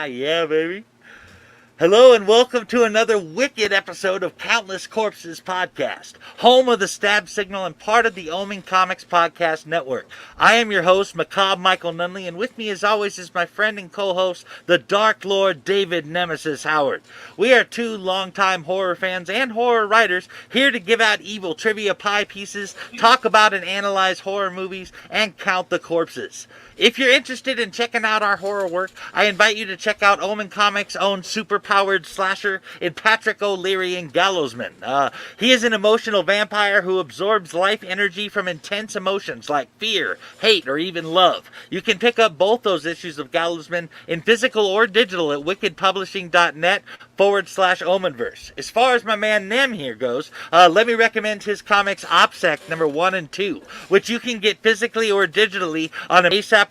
Yeah, baby. Hello and welcome to another wicked episode of Countless Corpses podcast, home of the Stab Signal and part of the Omen Comics podcast network. I am your host, Macabre Michael Nunneley, and with me as always is my friend and co-host, the Dark Lord David Nemesis Howard. We are two longtime horror fans and horror writers here to give out evil trivia pie pieces, talk about and analyze horror movies, and count the corpses. If you're interested in checking out our horror work, I invite you to check out Omen Comics' own super-powered slasher in Patrick O'Leary and Gallowsman. He is an emotional vampire who absorbs life energy from intense emotions like fear, hate, or even love. You can pick up both those issues of Gallowsman in physical or digital at wickedpublishing.net/Omenverse. As far as my man Nem here goes, let me recommend his comics OPSEC number 1 and 2, which you can get physically or digitally on ASAPimagination.com.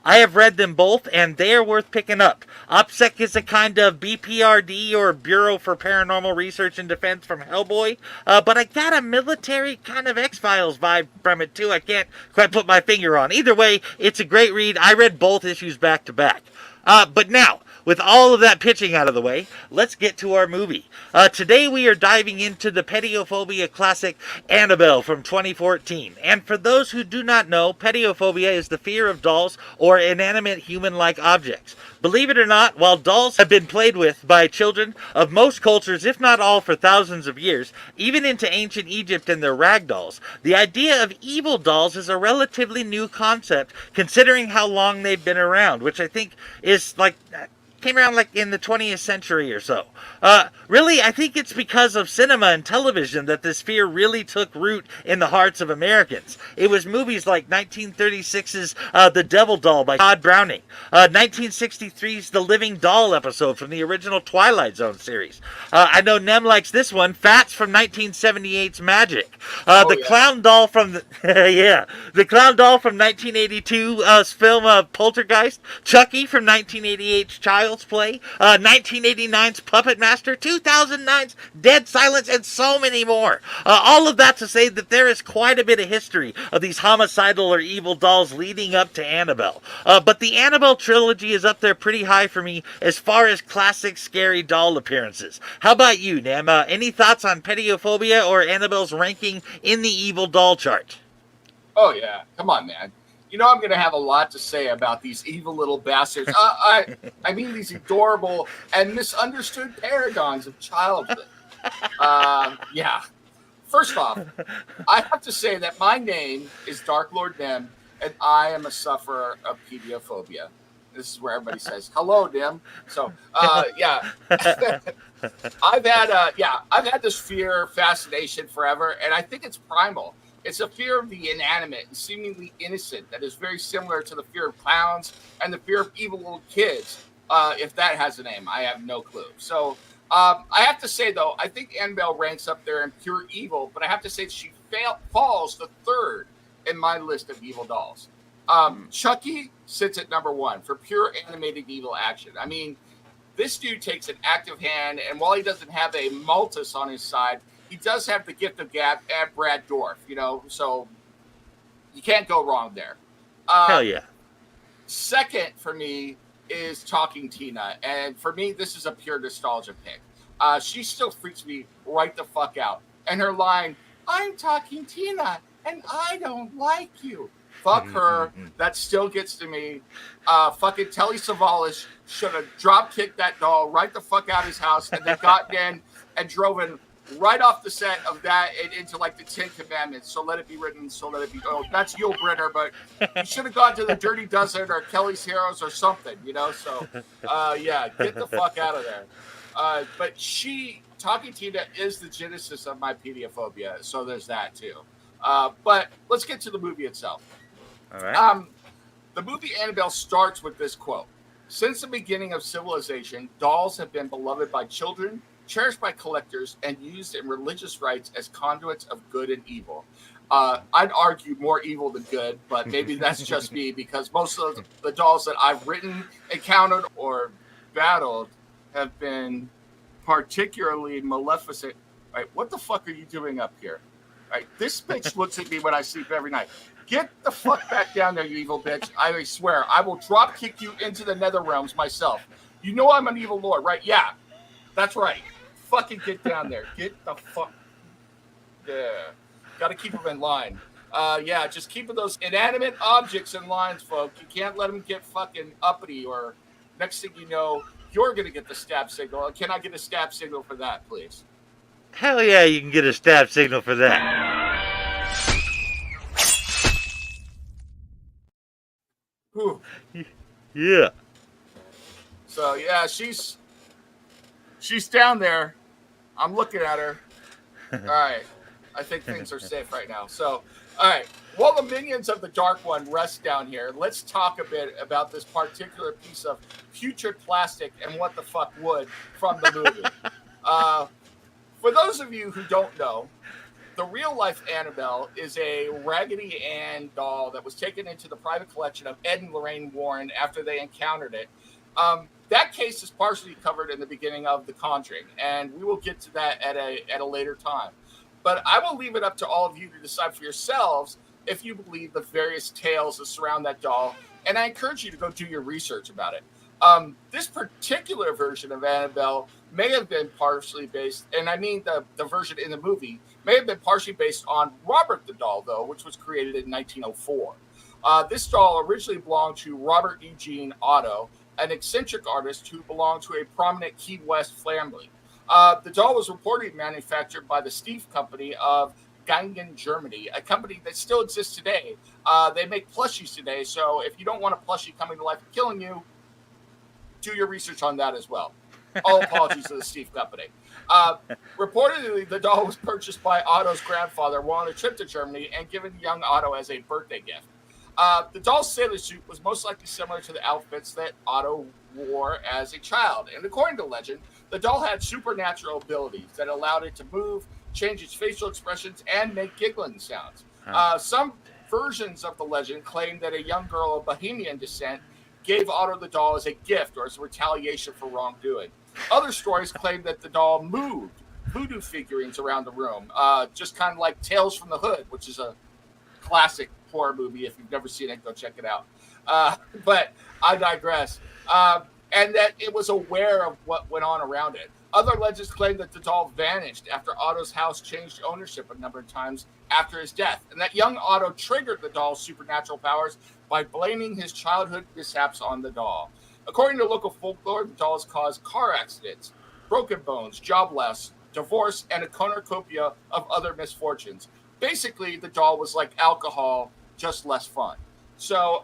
I have read them both, and they are worth picking up. OPSEC is a kind of BPRD, or Bureau for Paranormal Research and Defense from Hellboy, but I got a military kind of X-Files vibe from it too. I can't quite put my finger on. Either way, it's a great read. I read both issues back to back. But now, with all of that pitching out of the way, let's get to our movie. Today we are diving into the pediophobia classic Annabelle from 2014. And for those who do not know, pediophobia is the fear of dolls or inanimate human-like objects. Believe it or not, while dolls have been played with by children of most cultures, if not all, for thousands of years, even into ancient Egypt and their rag dolls, the idea of evil dolls is a relatively new concept considering how long they've been around, which I think is came around in the 20th century or so. Really, I think it's because of cinema and television that this fear really took root in the hearts of Americans. It was movies like 1936's The Devil Doll by Todd Browning, 1963's The Living Doll episode from the original Twilight Zone series. I know Nem likes this one, Fats from 1978's Magic. Clown doll from the the clown doll from 1982's film Poltergeist, Chucky from 1988's Child's Play, 1989's Puppet Master, 2009's Dead Silence, and so many more. All of that to say that there is quite a bit of history of these homicidal or evil dolls leading up to Annabelle. But the Annabelle trilogy is up there pretty high for me as far as classic scary doll appearances. How about you, Nem? Any thoughts on pediophobia or Annabelle's ranking in the evil doll chart? Oh, yeah. Come on, man. You know I'm going to have a lot to say about these evil little bastards. I mean these adorable and misunderstood paragons of childhood. Yeah. First off, I have to say that my name is Dark Lord Nem, and I am a sufferer of pediophobia. This is where everybody says, hello, Nem. So, yeah. I've had this fear, fascination forever, and I think it's primal. It's a fear of the inanimate and seemingly innocent that is very similar to the fear of clowns and the fear of evil little kids. If that has a name, I have no clue. So I have to say, though, I think Annabelle ranks up there in pure evil, but I have to say she falls the third in my list of evil dolls. Chucky sits at number 1 for pure animated evil action. I mean, this dude takes an active hand, and while he doesn't have a Maltus on his side, he does have the gift of gab and Brad Dourif, so you can't go wrong there. Hell yeah. Second for me is Talking Tina, and for me, this is a pure nostalgia pick. She still freaks me right the fuck out. And her line, I'm Talking Tina, and I don't like you. Fuck her. That still gets to me. Fucking Telly Savalas should have drop-kicked that doll right the fuck out of his house and then got in and drove in right off the set of that and into the 10 Commandments. So let it be written, so let it be. Oh, that's Yul Brynner, but you should have gone to the Dirty Dozen or Kelly's Heroes or something, So, yeah, get the fuck out of there. But Talking Tina is the genesis of my pediophobia, so there's that too. But let's get to the movie itself. All right. The movie Annabelle starts with this quote. Since the beginning of civilization, dolls have been beloved by children, cherished by collectors, and used in religious rites as conduits of good and evil. I'd argue more evil than good, but maybe that's just me because most of the dolls that I've written, encountered, or battled have been particularly maleficent. Right? What the fuck are you doing up here? Right? This bitch looks at me when I sleep every night. Get the fuck back down there, you evil bitch. I swear, I will drop kick you into the nether realms myself. You know I'm an evil lord, right? Yeah, that's right. Fucking get down there. Get the fuck. Yeah. Got to keep them in line. Yeah, just keeping those inanimate objects in lines, folks. You can't let them get fucking uppity, or next thing you know, you're going to get the stab signal. Can I get a stab signal for that, please? Hell yeah, you can get a stab signal for that. Whew. Yeah. So, yeah, she's down there. I'm looking at her. All right. I think things are safe right now. So, all right. While the minions of the Dark One rest down here, let's talk a bit about this particular piece of putrid plastic and what the fuck wood from the movie. For those of you who don't know, the real-life Annabelle is a Raggedy Ann doll that was taken into the private collection of Ed and Lorraine Warren after they encountered it. That case is partially covered in the beginning of The Conjuring, and we will get to that at a later time. But I will leave it up to all of you to decide for yourselves if you believe the various tales that surround that doll, and I encourage you to go do your research about it. This particular version of Annabelle may have been partially based, and I mean the version in the movie, may have been partially based on Robert the Doll, though, which was created in 1904. This doll originally belonged to Robert Eugene Otto, an eccentric artist who belonged to a prominent Key West family. The doll was reportedly manufactured by the Steve Company of Gingen, Germany, a company that still exists today. They make plushies today, so if you don't want a plushie coming to life and killing you, do your research on that as well. All apologies to the Steve Company. Reportedly, the doll was purchased by Otto's grandfather while on a trip to Germany and given young Otto as a birthday gift. The doll's sailor suit was most likely similar to the outfits that Otto wore as a child. And according to legend, the doll had supernatural abilities that allowed it to move, change its facial expressions, and make giggling sounds. Some versions of the legend claim that a young girl of Bohemian descent gave Otto the doll as a gift or as a retaliation for wrongdoing. Other stories claim that the doll moved voodoo figurines around the room, just kind of like Tales from the Hood, which is a classic horror movie. If you've never seen it, go check it out. But I digress. And that it was aware of what went on around it. Other legends claim that the doll vanished after Otto's house changed ownership a number of times after his death, and that young Otto triggered the doll's supernatural powers by blaming his childhood mishaps on the doll. According to local folklore, the doll has caused car accidents, broken bones, job loss, divorce, and a cornucopia of other misfortunes. Basically, the doll was like alcohol, just less fun. So,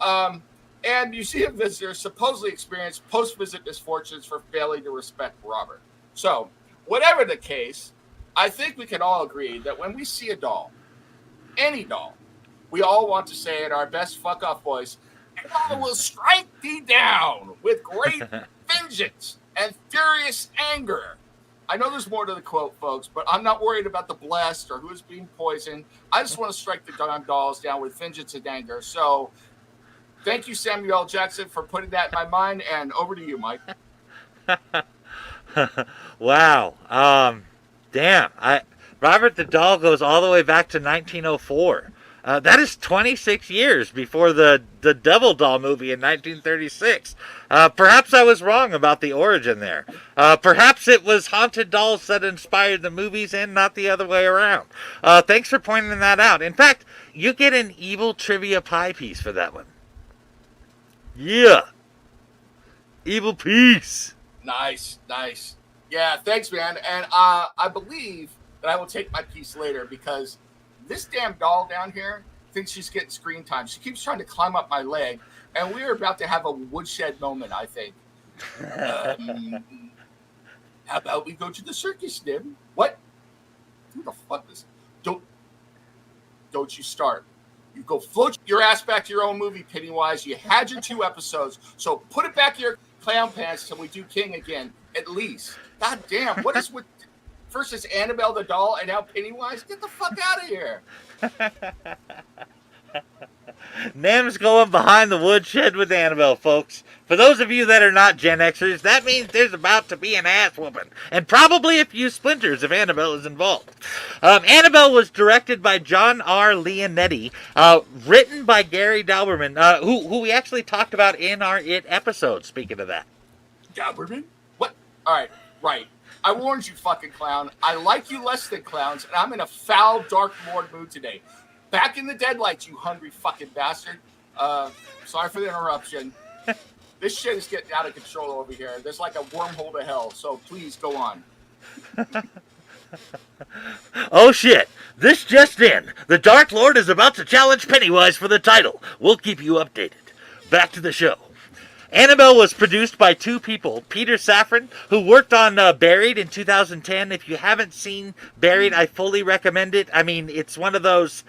and museum visitors supposedly experienced post-visit misfortunes for failing to respect Robert. So, whatever the case, I think we can all agree that when we see a doll, any doll, we all want to say in our best fuck-off voice, "And I will strike thee down with great vengeance and furious anger." I know there's more to the quote, folks, but I'm not worried about the blessed or who's being poisoned. I just want to strike the darn dolls down with vengeance and anger. So, thank you, Samuel L. Jackson, for putting that in my mind, and over to you, Mike. Wow. Damn. Robert the Doll goes all the way back to 1904. That is 26 years before the Devil Doll movie in 1936. Perhaps I was wrong about the origin there. Perhaps it was haunted dolls that inspired the movies and not the other way around. Thanks for pointing that out. In fact, you get an evil trivia pie piece for that one. Yeah. Evil piece. Nice. Yeah, thanks, man. And I believe that I will take my piece later because this damn doll down here thinks she's getting screen time. She keeps trying to climb up my leg, and we're about to have a woodshed moment, I think. How about we go to the circus, Nim? What? Who the fuck is... Don't you start. You go float your ass back to your own movie, Pennywise. You had your 2 episodes, so put it back in your clown pants till we do King again, at least. God damn, what is with... First it's Annabelle the doll, and now Pennywise? Get the fuck out of here. Nem's going behind the woodshed with Annabelle, folks. For those of you that are not Gen Xers, that means there's about to be an ass whooping, and probably a few splinters if Annabelle is involved. Annabelle was directed by John R. Leonetti, written by Gary Dauberman, who we actually talked about in our It episode, speaking of that. Dauberman? What? All right, right. I warned you, fucking clown. I like you less than clowns, and I'm in a foul Dark Lord mood today. Back in the deadlights, you hungry fucking bastard. Sorry for the interruption. This shit is getting out of control over here. There's like a wormhole to hell, so please go on. Oh shit, this just in. The Dark Lord is about to challenge Pennywise for the title. We'll keep you updated. Back to the show. Annabelle was produced by two people, Peter Safran, who worked on Buried in 2010. If you haven't seen Buried, I fully recommend it. I mean, it's one of those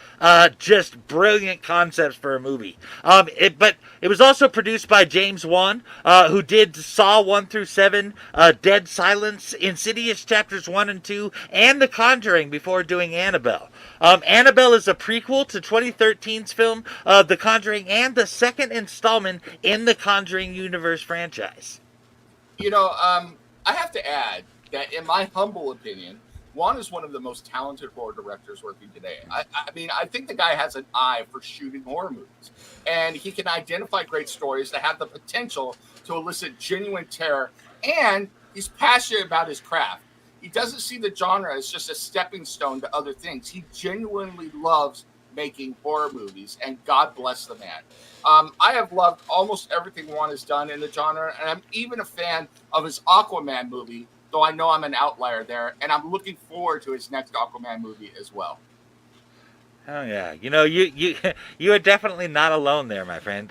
just brilliant concepts for a movie. But it was also produced by James Wan, who did Saw 1 through 7, Dead Silence, Insidious Chapters 1 and 2, and The Conjuring before doing Annabelle. Annabelle is a prequel to 2013's film The Conjuring and the second installment in the Conjuring universe franchise. You know, I have to add that in my humble opinion, Wan is one of the most talented horror directors working today. I mean, I think the guy has an eye for shooting horror movies, and he can identify great stories that have the potential to elicit genuine terror, and he's passionate about his craft. He doesn't see the genre as just a stepping stone to other things. He genuinely loves making horror movies, and God bless the man. I have loved almost everything Wan has done in the genre, and I'm even a fan of his Aquaman movie, though I know I'm an outlier there, and I'm looking forward to his next Aquaman movie as well. Oh yeah, you know, you are definitely not alone there, my friend.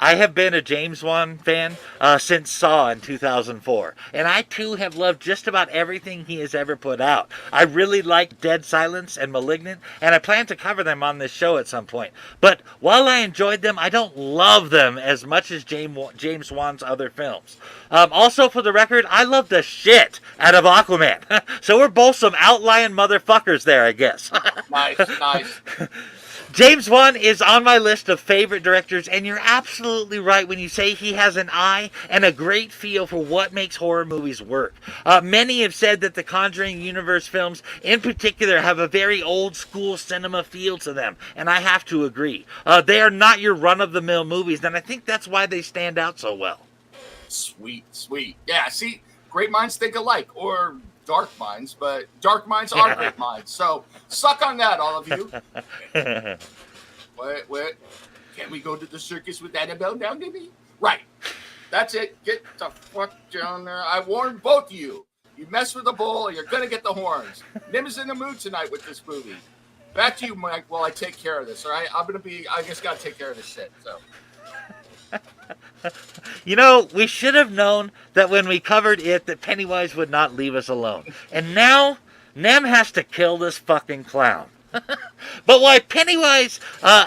I have been a James Wan fan since Saw in 2004, and I too have loved just about everything he has ever put out. I really like Dead Silence and Malignant, and I plan to cover them on this show at some point. But while I enjoyed them, I don't love them as much as James Wan's other films. Also, for the record, I love the shit out of Aquaman. So we're both some outlying motherfuckers there, I guess. Nice. James Wan is on my list of favorite directors, and you're absolutely right when you say he has an eye and a great feel for what makes horror movies work. Many have said that the Conjuring universe films, in particular, have a very old-school cinema feel to them, and I have to agree. They are not your run-of-the-mill movies, and I think that's why they stand out so well. Sweet. Yeah, see, great minds think alike, or dark minds, but dark minds are great minds. So suck on that, all of you. What? Can't we go to the circus with Annabelle now, maybe? Right. That's it. Get the fuck down there. I warned both of you. You mess with the bull, you're going to get the horns. Nim is in the mood tonight with this movie. Back to you, Mike, while I take care of this, all right? I just got to take care of this shit, so. You know, we should have known that when we covered it that Pennywise would not leave us alone. And now, Nem has to kill this fucking clown. But while Pennywise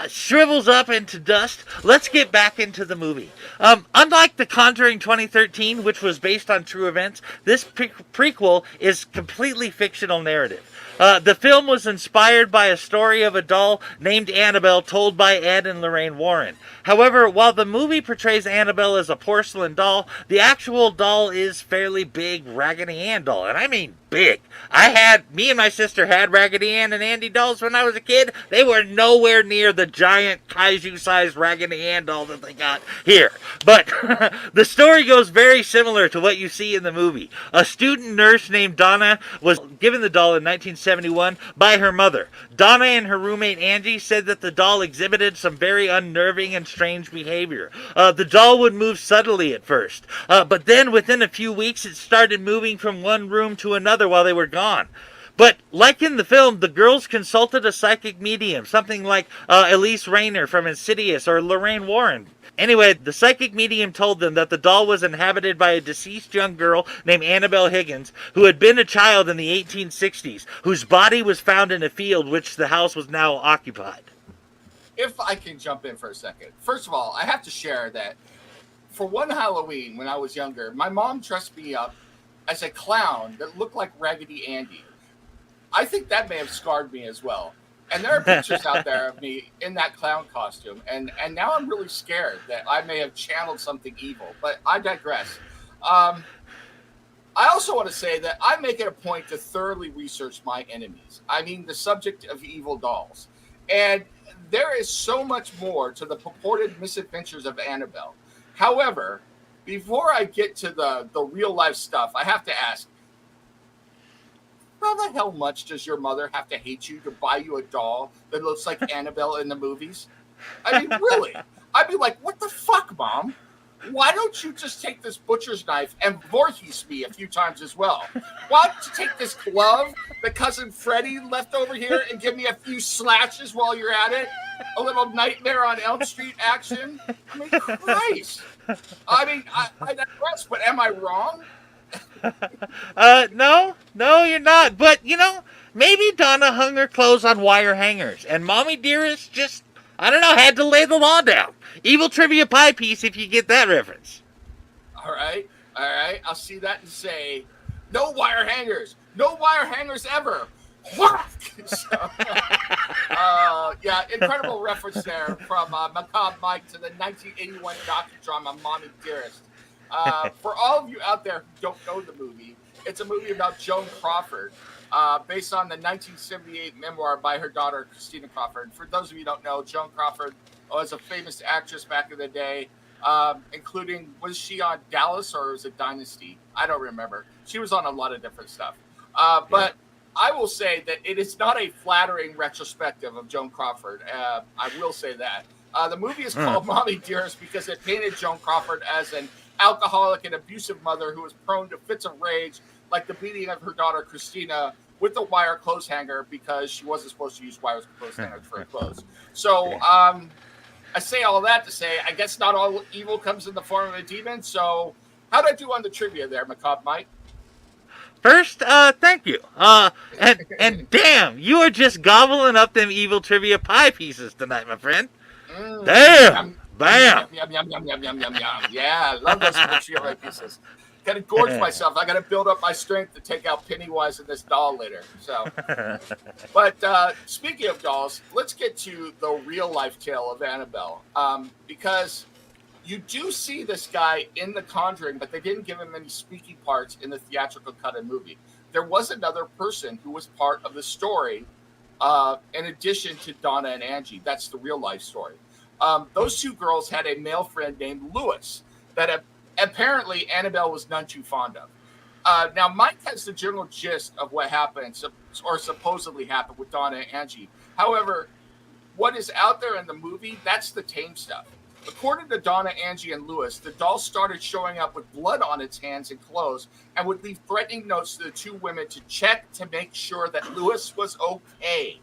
shrivels up into dust, let's get back into the movie. Unlike The Conjuring 2013, which was based on true events, this prequel is completely fictional narrative. The film was inspired by a story of a doll named Annabelle told by Ed and Lorraine Warren. However, while the movie portrays Annabelle as a porcelain doll, the actual doll is fairly big Raggedy Ann doll, and I mean big. Me and my sister had Raggedy Ann and Andy dolls when I was a kid. They were nowhere near the giant kaiju-sized Raggedy Ann doll that they got here. But the story goes very similar to what you see in the movie. A student nurse named Donna was given the doll in 1971 by her mother. Donna and her roommate Angie said that the doll exhibited some very unnerving and strange behavior. The doll would move subtly at first, but then within a few weeks it started moving from one room to another while they were gone. But like in the film, the girls consulted a psychic medium, something like Elise Rayner from Insidious or Lorraine Warren. Anyway, the psychic medium told them that the doll was inhabited by a deceased young girl named Annabelle Higgins, who had been a child in the 1860s, whose body was found in a field which the house was now occupied. If I can jump in for a second. First of all, I have to share that for one Halloween when I was younger, my mom dressed me up as a clown that looked like Raggedy Andy. I think that may have scarred me as well. And there are pictures out there of me in that clown costume. And now I'm really scared that I may have channeled something evil. But I digress. I also want to say that I make it a point to thoroughly research my enemies. I mean, the subject of evil dolls. And there is so much more to the purported misadventures of Annabelle. However, before I get to the real life stuff, I have to ask, how the hell much does your mother have to hate you to buy you a doll that looks like Annabelle in the movies? I mean, really? I'd be like, what the fuck, Mom? Why don't you just take this butcher's knife and Voorhees me a few times as well? Why don't you take this glove that Cousin Freddie left over here and give me a few slashes while you're at it? A little Nightmare on Elm Street action? I mean, Christ. I mean, I digress, but am I wrong? No, you're not. But, maybe Donna hung her clothes on wire hangers, and Mommy Dearest just, I don't know, had to lay the law down. Evil trivia pie piece if you get that reference. All right. I'll see that and say, no wire hangers. No wire hangers ever. So, yeah, incredible reference there from Macabre Mike to the 1981 docudrama Mommy Dearest. For all of you out there who don't know the movie, it's a movie about Joan Crawford, based on the 1978 memoir by her daughter, Christina Crawford. For those of you who don't know, Joan Crawford was a famous actress back in the day, including, was she on Dallas or was it Dynasty? I don't remember. She was on a lot of different stuff. But I will say that it is not a flattering retrospective of Joan Crawford. I will say that. The movie is called Mommy Dearest because it painted Joan Crawford as an alcoholic and abusive mother who was prone to fits of rage, like the beating of her daughter Christina with a wire clothes hanger because she wasn't supposed to use wire clothes hangers for her clothes. So I say all that to say, I guess not all evil comes in the form of a demon. So how'd I do on the trivia there, Macabre Mike? First, thank you. And damn, you are just gobbling up them evil trivia pie pieces tonight, my friend. Damn. Bam. Yum, yum, yum, yum, yum, yum, yum. Yeah, I love those trivia pie pieces. Got to gorge myself. I got to build up my strength to take out Pennywise and this doll later. So, but speaking of dolls, let's get to the real life tale of Annabelle. Because you do see this guy in The Conjuring, but they didn't give him any speaking parts in the theatrical cut of the movie. There was another person who was part of the story, in addition to Donna and Angie. That's the real life story. Those two girls had a male friend named Louis that apparently Annabelle was none too fond of. Now, Mike has the general gist of what happened, or supposedly happened, with Donna and Angie. However, what is out there in the movie, that's the tame stuff. According to Donna, Angie, and Louis, the doll started showing up with blood on its hands and clothes and would leave threatening notes to the two women to check to make sure that Louis was okay.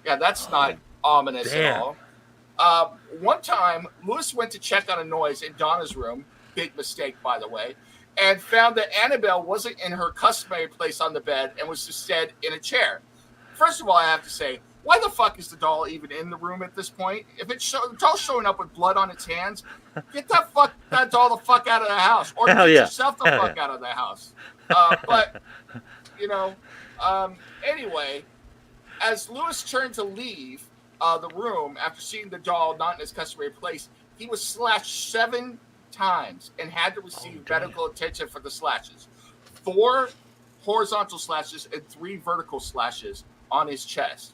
Yeah, that's not ominous at all. One time, Louis went to check on a noise in Donna's room, big mistake, by the way, and found that Annabelle wasn't in her customary place on the bed and was instead in a chair. First of all, I have to say, why the fuck is the doll even in the room at this point? If the doll's showing up with blood on its hands, get that doll the fuck out of the house, or get yourself the fuck out of the house. But anyway, as Louis turned to leave the room after seeing the doll not in his customary place, he was slashed 7 times and had to receive medical attention for the slashes. 4 horizontal slashes and 3 vertical slashes on his chest.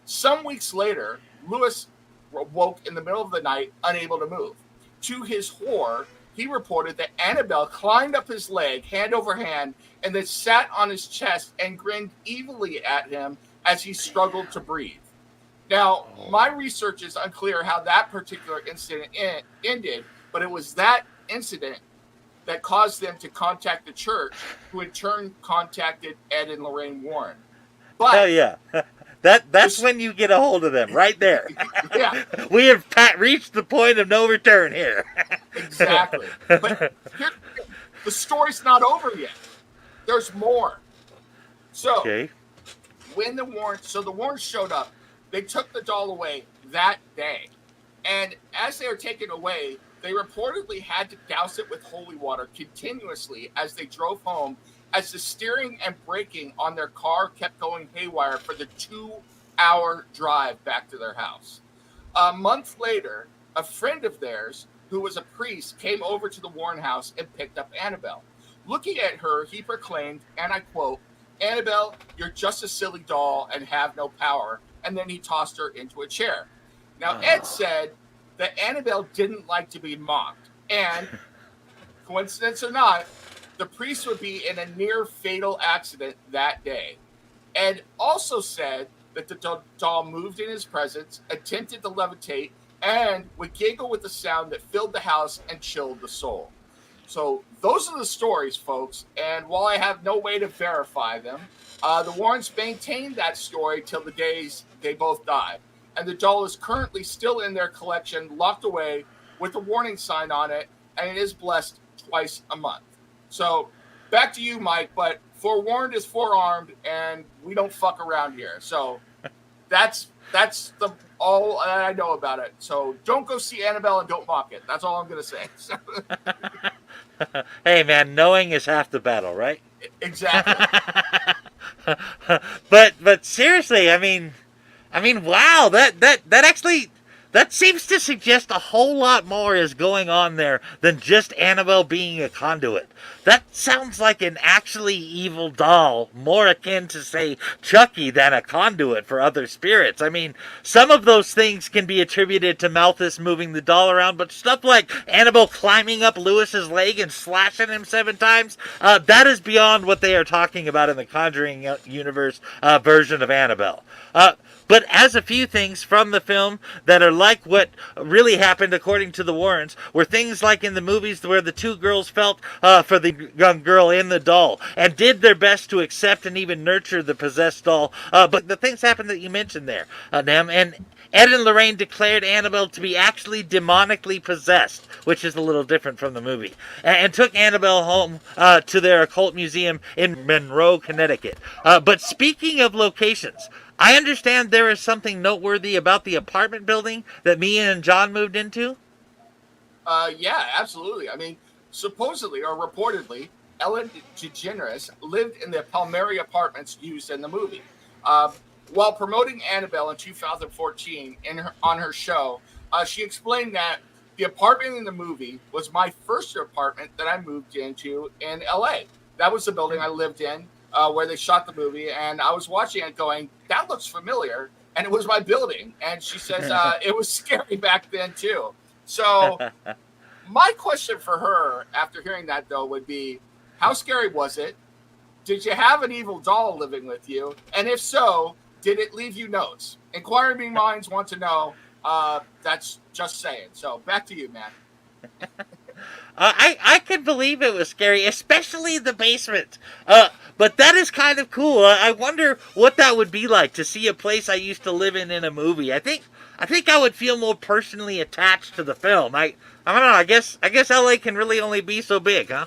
Some weeks later, Louis woke in the middle of the night, unable to move. To his horror, he reported that Annabelle climbed up his leg, hand over hand, and then sat on his chest and grinned evilly at him as he struggled to breathe. Now, my research is unclear how that particular incident ended, but it was that incident that caused them to contact the church, who in turn contacted Ed and Lorraine Warren. But hell yeah. That's when you get a hold of them, right there. Yeah. We have reached the point of no return here. Exactly. But the story's not over yet. There's more. So, when the Warrens showed up, they took the doll away that day. And as they were taken away, they reportedly had to douse it with holy water continuously as they drove home, as the steering and braking on their car kept going haywire for the 2 6-hour drive back to their house. A month later, a friend of theirs, who was a priest, came over to the Warren house and picked up Annabelle. Looking at her, he proclaimed, and I quote, "Annabelle, you're just a silly doll and have no power." And then he tossed her into a chair. Now, Ed said that Annabelle didn't like to be mocked. And, coincidence or not, the priest would be in a near-fatal accident that day. Ed also said that the doll moved in his presence, attempted to levitate, and would giggle with the sound that filled the house and chilled the soul. So those are the stories, folks. And while I have no way to verify them, the Warrens maintained that story till the days they both died. And the doll is currently still in their collection, locked away with a warning sign on it, and it is blessed twice a month. So back to you, Mike, but forewarned is forearmed, and we don't fuck around here. So that's all I know about it. So don't go see Annabelle and don't mock it. That's all I'm going to say. Hey, man, knowing is half the battle, right? Exactly. But seriously, I mean, wow, that actually, that seems to suggest a whole lot more is going on there than just Annabelle being a conduit. That sounds like an actually evil doll, more akin to, say, Chucky than a conduit for other spirits. I mean, some of those things can be attributed to Malthus moving the doll around, but stuff like Annabelle climbing up Lewis's leg and slashing him 7 times, that is beyond what they are talking about in the Conjuring universe version of Annabelle. But as a few things from the film that are like what really happened according to the Warrens, were things like in the movies where the 2 girls felt for the young girl in the doll and did their best to accept and even nurture the possessed doll. But the things happened that you mentioned there, Nam, and Ed and Lorraine declared Annabelle to be actually demonically possessed, which is a little different from the movie, and took Annabelle home to their occult museum in Monroe, Connecticut. But speaking of locations, I understand there is something noteworthy about the apartment building that Mia and John moved into? Yeah, absolutely. I mean, supposedly or reportedly, Ellen DeGeneres lived in the Palmieri apartments used in the movie. While promoting Annabelle in 2014 on her show, she explained that the apartment in the movie was my first apartment that I moved into in LA. That was the building I lived in where they shot the movie, and I was watching it going, that looks familiar, and it was my building. And she says it was scary back then too. So my question for her after hearing that, though, would be, how scary was it? Did you have an evil doll living with you? And if so, did it leave you notes? Inquiring minds want to know. That's just saying. So back to you, man. I could believe it was scary, especially the basement. But that is kind of cool. I wonder what that would be like to see a place I used to live in a movie. I think I would feel more personally attached to the film. I don't know. I guess LA can really only be so big, huh?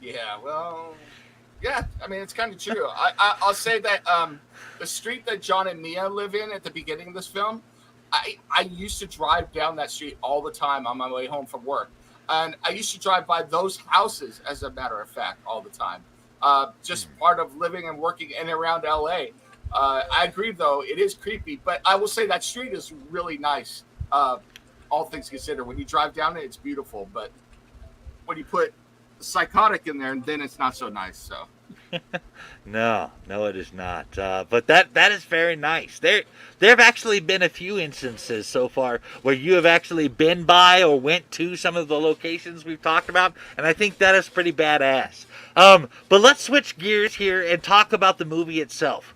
Yeah. Well. Yeah. I mean, it's kind of true. I'll say that the street that John and Mia live in at the beginning of this film, I used to drive down that street all the time on my way home from work. And I used to drive by those houses, as a matter of fact, all the time. Just part of living and working in and around LA. I agree, though, it is creepy. But I will say that street is really nice, all things considered. When you drive down it, it's beautiful. But when you put psychotic in there, then it's not so nice. So. No, it is not. But that is very nice. There have actually been a few instances so far where you have actually been by or went to some of the locations we've talked about, and I think that is pretty badass. But let's switch gears here and talk about the movie itself.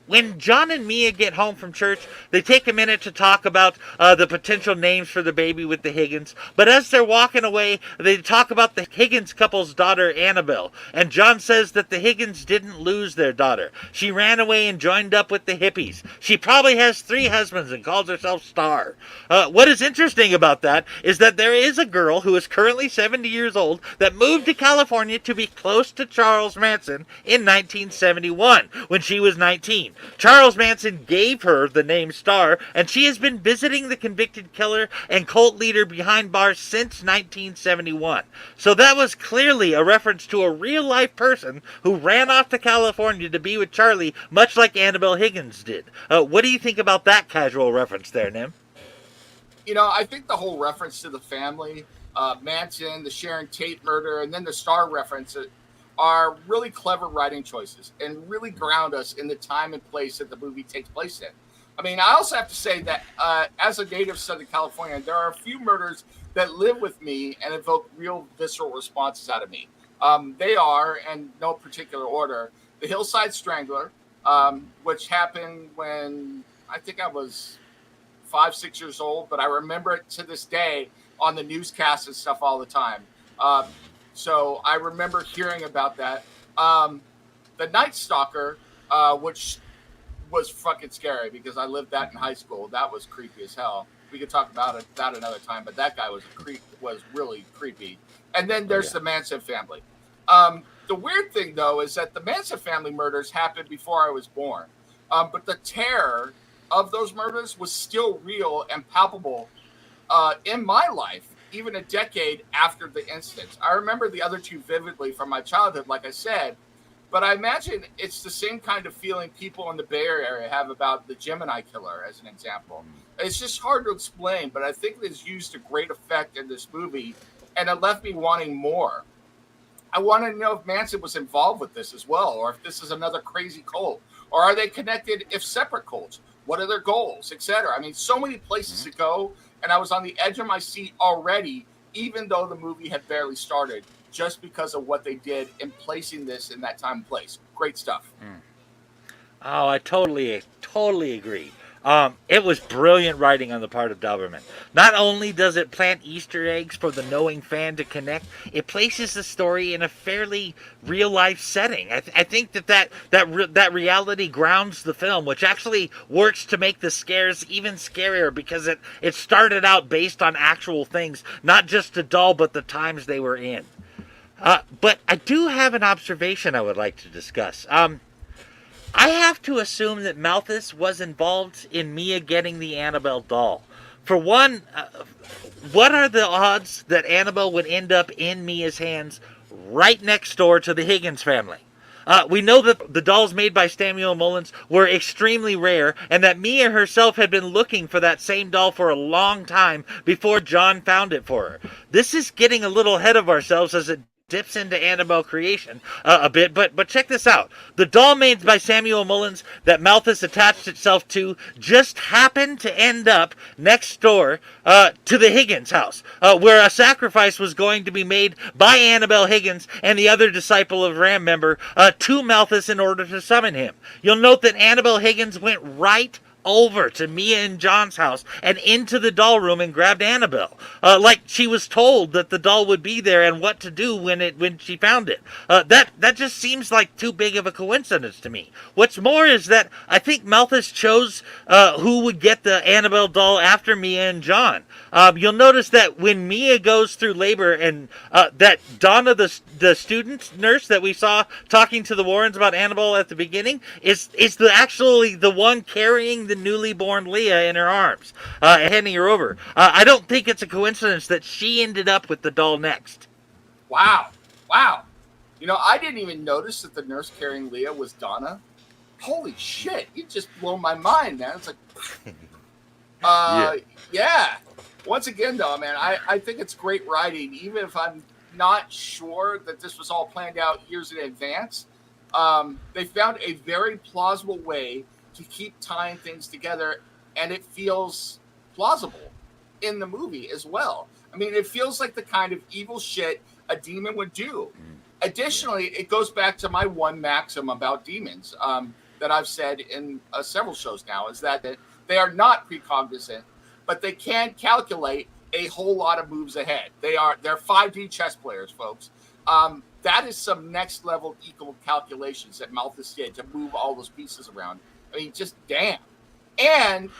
When John and Mia get home from church, they take a minute to talk about the potential names for the baby with the Higgins. But as they're walking away, they talk about the Higgins couple's daughter, Annabelle. And John says that the Higgins didn't lose their daughter. She ran away and joined up with the hippies. She probably has 3 husbands and calls herself Star. What is interesting about that is that there is a girl who is currently 70 years old that moved to California to be close to Charles Manson in 1971 when she was 19. screen. Charles Manson gave her the name Star, and she has been visiting the convicted killer and cult leader behind bars since 1971. So that was clearly a reference to a real-life person who ran off to California to be with Charlie, much like Annabelle Higgins did. What do you think about that casual reference there, Nim? You know, I think the whole reference to the family, Manson, the Sharon Tate murder, and then the Star reference are really clever writing choices and really ground us in the time and place that the movie takes place in. I mean, I also have to say that as a native of Southern California, there are a few murders that live with me and evoke real visceral responses out of me. They are, in no particular order, the Hillside Strangler, which happened when I think I was 5, 6 years old, but I remember it to this day on the newscasts and stuff all the time. So I remember hearing about that. The Night Stalker, which was fucking scary because I lived that in high school. That was creepy as hell. We could talk about it that another time, but that guy was really creepy. And then there's the Manson family. The weird thing, though, is that the Manson family murders happened before I was born. But the terror of those murders was still real and palpable in my life, even a decade after the incidents. I remember the other two vividly from my childhood, like I said, but I imagine it's the same kind of feeling people in the Bay Area have about the Gemini killer, as an example. It's just hard to explain, but I think it is used to great effect in this movie, and it left me wanting more. I want to know if Manson was involved with this as well, or if this is another crazy cult, or are they connected if separate cults? What are their goals, etc.? I mean, so many places to go, and I was on the edge of my seat already, even though the movie had barely started, just because of what they did in placing this in that time and place. Great stuff. Oh, I totally agree. It was brilliant writing on the part of Doberman. Not only does it plant Easter eggs for the knowing fan to connect, it places the story in a fairly real-life setting. I think that reality grounds the film, which actually works to make the scares even scarier because it started out based on actual things, not just the doll, but the times they were in. But I do have an observation I would like to discuss. I have to assume that Malthus was involved in Mia getting the Annabelle doll. For one, what are the odds that Annabelle would end up in Mia's hands right next door to the Higgins family? We know that the dolls made by Samuel Mullins were extremely rare, and that Mia herself had been looking for that same doll for a long time before John found it for her. This is getting a little ahead of ourselves as it dips into Annabelle creation a bit, but check this out. The doll made by Samuel Mullins that Malthus attached itself to just happened to end up next door to the Higgins house, where a sacrifice was going to be made by Annabelle Higgins and the other disciple of Ram member to Malthus in order to summon him. You'll note that Annabelle Higgins went right over to Mia and John's house and into the doll room and grabbed Annabelle, like she was told that the doll would be there and what to do when she found it. That just seems like too big of a coincidence to me. What's more is that I think Malthus chose who would get the Annabelle doll after Mia and John. You'll notice that when Mia goes through labor and that Donna, the student nurse that we saw talking to the Warrens about Annabelle at the beginning, is actually the one carrying the newly born Leah in her arms, handing her over. I don't think it's a coincidence that she ended up with the doll next. Wow. You know, I didn't even notice that the nurse carrying Leah was Donna. Holy shit, you just blow my mind, man. It's like, yeah. Once again, though, man, I think it's great writing, even if I'm not sure that this was all planned out years in advance. They found a very plausible way to keep tying things together, and it feels plausible in the movie as well. I mean, it feels like the kind of evil shit a demon would do. Additionally, it goes back to my one maxim about demons that I've said in several shows now, is that they are not precognizant, but they can calculate a whole lot of moves ahead. They're 5D chess players, folks. That is some next level equal calculations that Malthus did to move all those pieces around. I mean, just damn. And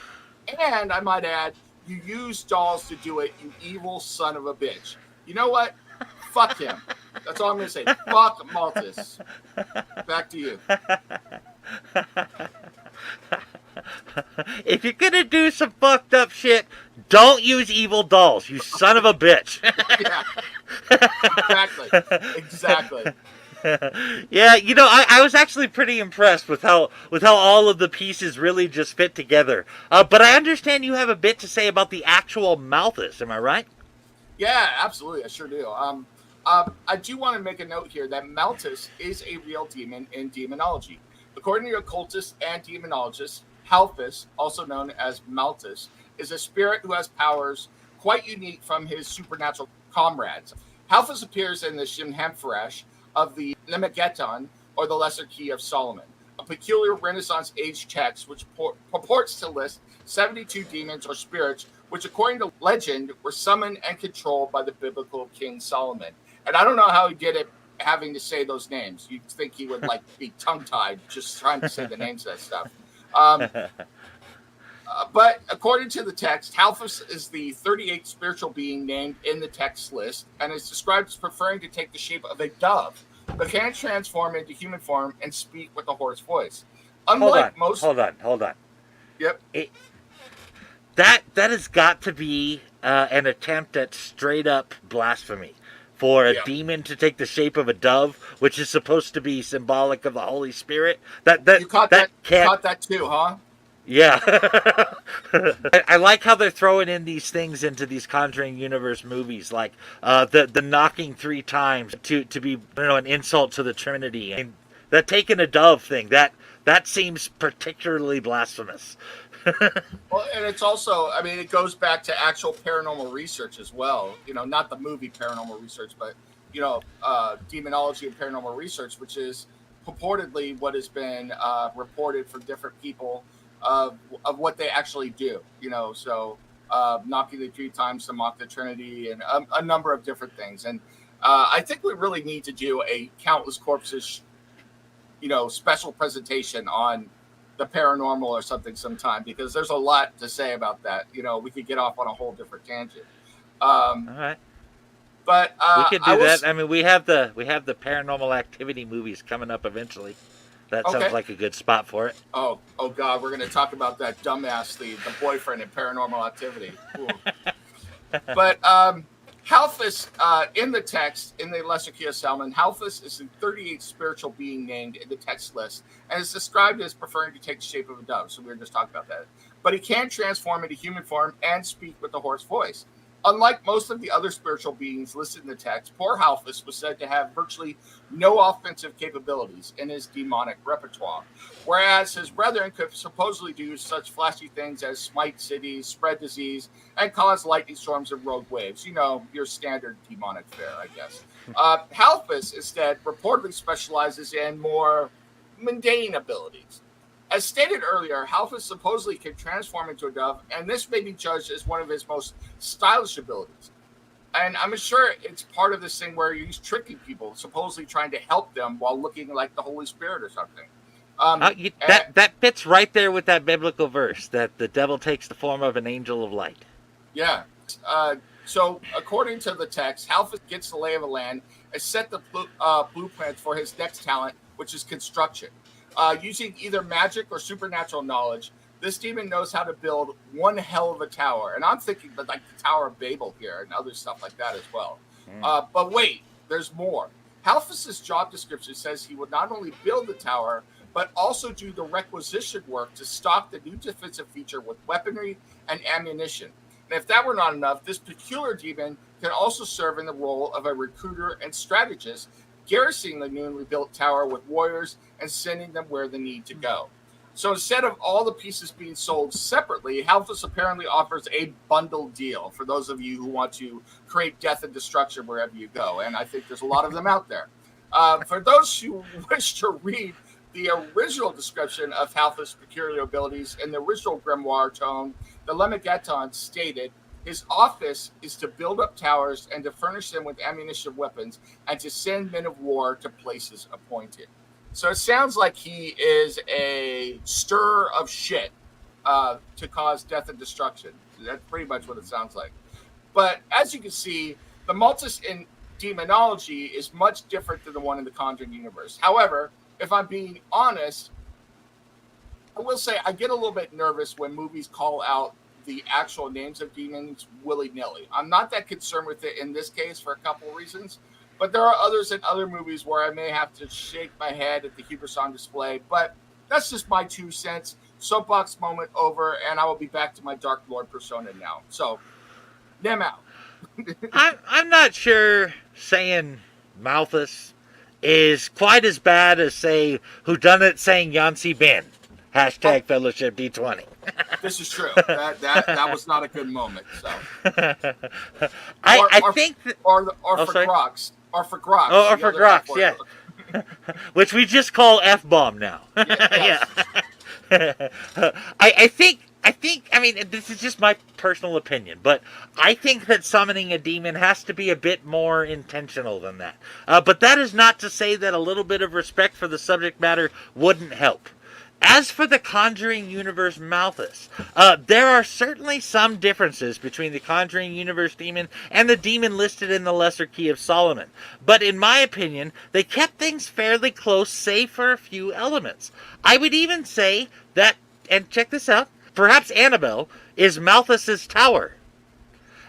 I might add, you use dolls to do it, you evil son of a bitch. You know what? Fuck him. That's all I'm going to say. Fuck Malthus. Back to you. If you're gonna do some fucked up shit, don't use evil dolls, you son of a bitch. Yeah, exactly. Yeah, you know, I was actually pretty impressed with how all of the pieces really just fit together. But I understand you have a bit to say about the actual Malthus. Am I right? Yeah, absolutely. I sure do. I do want to make a note here that Malthus is a real demon in demonology. According to occultists and demonologists, Halphus, also known as Malthus, is a spirit who has powers quite unique from his supernatural comrades. Halphus appears in the Shimhamfarash of the Lemegeton, or the Lesser Key of Solomon, a peculiar Renaissance age text which purports to list 72 demons or spirits which, according to legend, were summoned and controlled by the biblical King Solomon. And I don't know how he did it, having to say those names. You'd think he would be tongue-tied just trying to say the names of that stuff. But according to the text, Halphus is the 38th spiritual being named in the text list and is described as preferring to take the shape of a dove, but can transform into human form and speak with a hoarse voice. Unlike Hold on. Yep. That has got to be an attempt at straight up blasphemy. For a demon to take the shape of a dove, which is supposed to be symbolic of the Holy Spirit. You caught that too, huh? Yeah. I like how they're throwing in these things into these Conjuring Universe movies, like the knocking 3 times to be an insult to the Trinity. And that taking a dove thing, that seems particularly blasphemous. Well, and it's also, I mean, it goes back to actual paranormal research as well. Not the movie Paranormal Research, but, demonology and paranormal research, which is purportedly what has been reported from different people of what they actually do. So knocking the 3 times to mock the Trinity and a number of different things. And I think we really need to do a Countless Corpses, special presentation on the paranormal or something sometime, because there's a lot to say about that. We could get off on a whole different tangent. All right. But we could do that. I mean, we have the Paranormal Activity movies coming up eventually. That sounds like a good spot for it. Oh God, we're going to talk about that dumbass, the boyfriend in Paranormal Activity. But Halphus, in the text, in the Lesser Key of Solomon, Halphus is the 38th spiritual being named in the text list, and is described as preferring to take the shape of a dove. So we were just talking about that. But he can transform into human form and speak with a hoarse voice. Unlike most of the other spiritual beings listed in the text, poor Halphus was said to have virtually no offensive capabilities in his demonic repertoire, whereas his brethren could supposedly do such flashy things as smite cities, spread disease, and cause lightning storms and rogue waves. Your standard demonic fare, I guess. Halphus, instead, reportedly specializes in more mundane abilities. As stated earlier, Halphus supposedly can transform into a dove, and this may be judged as one of his most stylish abilities. And I'm sure it's part of this thing where he's tricking people, supposedly trying to help them while looking like the Holy Spirit or something. That fits right there with that biblical verse that the devil takes the form of an angel of light. Yeah. So according to the text, Halphus gets the lay of the land and set the blueprints for his next talent, which is construction. Using either magic or supernatural knowledge, this demon knows how to build one hell of a tower. And I'm thinking the Tower of Babel here and other stuff like that as well. But wait, there's more. Halphus's job description says he would not only build the tower, but also do the requisition work to stock the new defensive feature with weaponry and ammunition. And if that were not enough, this peculiar demon can also serve in the role of a recruiter and strategist, garrisoning the newly built tower with warriors and sending them where they need to go. So instead of all the pieces being sold separately, Halphus apparently offers a bundle deal for those of you who want to create death and destruction wherever you go. And I think there's a lot of them out there. For those who wish to read the original description of Halphus' peculiar abilities in the original grimoire tome, the Lemegeton stated, his office is to build up towers and to furnish them with ammunition, weapons, and to send men of war to places appointed. So it sounds like he is a stirrer of shit to cause death and destruction. That's pretty much what it sounds like. But as you can see, the Malthus in demonology is much different than the one in the Conjuring universe. However, if I'm being honest, I will say I get a little bit nervous when movies call out the actual names of demons willy-nilly. I'm not that concerned with it in this case for a couple of reasons, but there are others in other movies where I may have to shake my head at the hubris on display. But that's just my 2 cents. Soapbox moment over, and I will be back to my Dark Lord persona now. So, them out. I'm not sure saying Malthus is quite as bad as, say, whodunit saying Yancy Ben. Hashtag Fellowship D20. This is true. That was not a good moment. So, I think for Grox. Or for Grox. Oh, or for Grox, yeah. Which we just call F-bomb now. Yes. Yeah. I mean, this is just my personal opinion, but I think that summoning a demon has to be a bit more intentional than that. But that is not to say that a little bit of respect for the subject matter wouldn't help. As for the Conjuring Universe Malthus, there are certainly some differences between the Conjuring Universe demon and the demon listed in the Lesser Key of Solomon. But in my opinion, they kept things fairly close, save for a few elements. I would even say that, and check this out, perhaps Annabelle is Malthus's tower.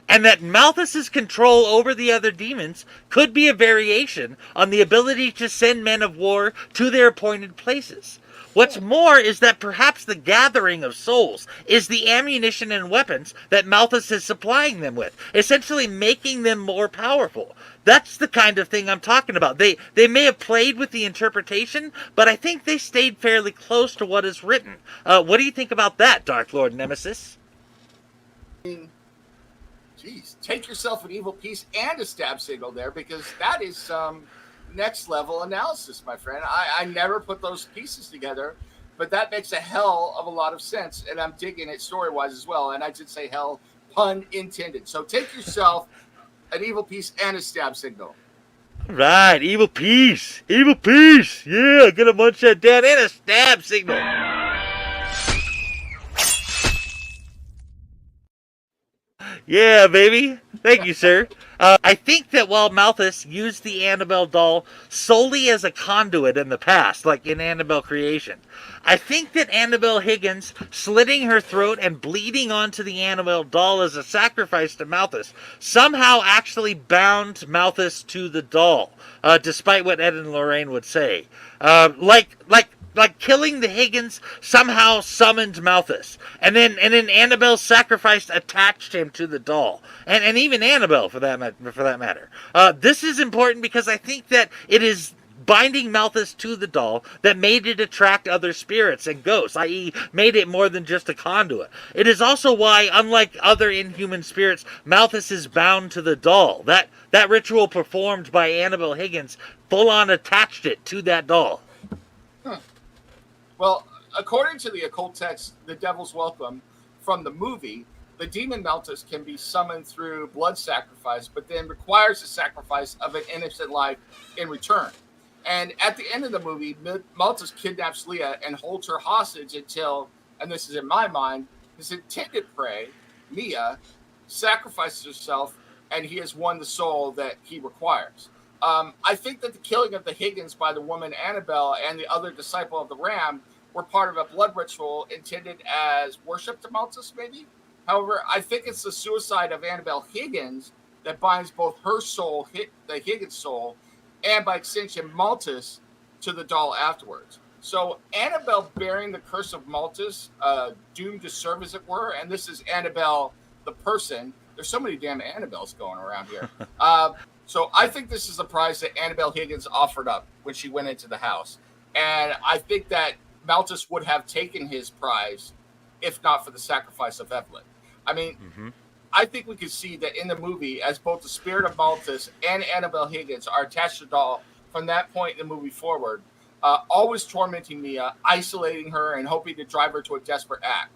And that Malthus's control over the other demons could be a variation on the ability to send men of war to their appointed places. What's more is that perhaps the gathering of souls is the ammunition and weapons that Malthus is supplying them with, essentially making them more powerful. That's the kind of thing I'm talking about. They may have played with the interpretation, but I think they stayed fairly close to what is written. What do you think about that, Dark Lord Nemesis? Geez, take yourself an evil piece and a stab signal there, because that is next level analysis, my friend. I never put those pieces together, but that makes a hell of a lot of sense, and I'm digging it story-wise as well. And I did say hell, pun intended. So take yourself an evil piece and a stab signal. Right, evil piece. Evil piece. Yeah, gonna munch that down and a stab signal. Yeah, baby. Thank you, sir. I think that while Malthus used the Annabelle doll solely as a conduit in the past, like in Annabelle Creation, I think that Annabelle Higgins slitting her throat and bleeding onto the Annabelle doll as a sacrifice to Malthus somehow actually bound Malthus to the doll, despite what Ed and Lorraine would say. Like killing the Higgins somehow summoned Malthus, and then Annabelle's sacrifice attached him to the doll, and even Annabelle for that matter. This is important because I think that it is binding Malthus to the doll that made it attract other spirits and ghosts, i.e. made it more than just a conduit. It is also why, unlike other inhuman spirits, Malthus is bound to the doll. That ritual performed by Annabelle Higgins full-on attached it to that doll. Well, according to the occult text, The Devil's Welcome, from the movie, the demon Malthus can be summoned through blood sacrifice, but then requires the sacrifice of an innocent life in return. And at the end of the movie, Malthus kidnaps Leah and holds her hostage until, and this is in my mind, his intended prey, Mia, sacrifices herself, and he has won the soul that he requires. I think that the killing of the Higgins by the woman Annabelle and the other disciple of the Ram were part of a blood ritual intended as worship to Malthus, maybe? However, I think it's the suicide of Annabelle Higgins that binds both her soul, the Higgins soul, and by extension, Malthus, to the doll afterwards. So Annabelle bearing the curse of Malthus, doomed to serve, as it were, and this is Annabelle the person. There's so many damn Annabelles going around here. So I think this is the prize that Annabelle Higgins offered up when she went into the house. And I think that Malthus would have taken his prize if not for the sacrifice of Evelyn. I mean, I think we could see that in the movie, as both the spirit of Malthus and Annabelle Higgins are attached to the doll from that point in the movie forward, always tormenting Mia, isolating her, and hoping to drive her to a desperate act.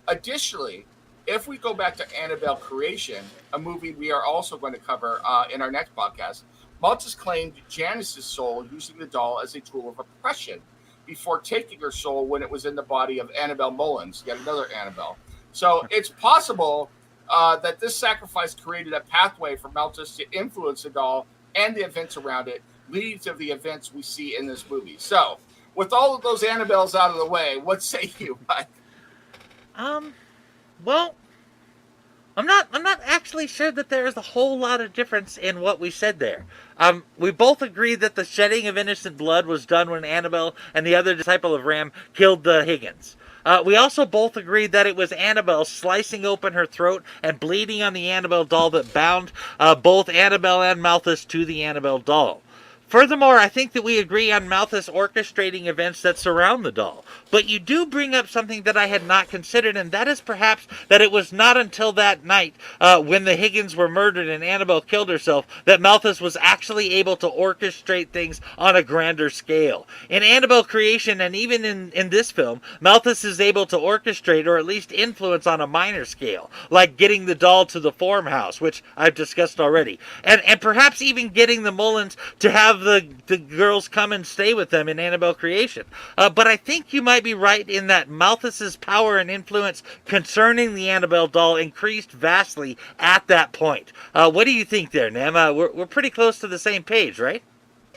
Additionally, if we go back to Annabelle Creation, a movie we are also going to cover in our next podcast, Malthus claimed Janice's soul using the doll as a tool of oppression before taking her soul when it was in the body of Annabelle Mullins, yet another Annabelle. So it's possible that this sacrifice created a pathway for Malthus to influence the doll and the events around it, leading to the events we see in this movie. So with all of those Annabelles out of the way, what say you, Mike? Well, I'm not actually sure that there is a whole lot of difference in what we said there. We both agree that the shedding of innocent blood was done when Annabelle and the other disciple of Ram killed the Higgins. We also both agreed that it was Annabelle slicing open her throat and bleeding on the Annabelle doll that bound both Annabelle and Malthus to the Annabelle doll. Furthermore, I think that we agree on Malthus orchestrating events that surround the doll. But you do bring up something that I had not considered, and that is perhaps that it was not until that night, when the Higgins were murdered and Annabelle killed herself, that Malthus was actually able to orchestrate things on a grander scale. In Annabelle creation, and even in this film, Malthus is able to orchestrate, or at least influence on a minor scale, like getting the doll to the farmhouse, which I've discussed already, and perhaps even getting the Mullins to have the girls come and stay with them in Annabelle creation. But I think you might be right in that Malthus's power and influence concerning the Annabelle doll increased vastly at that point. What do you think there, Nem? We're pretty close to the same page, right?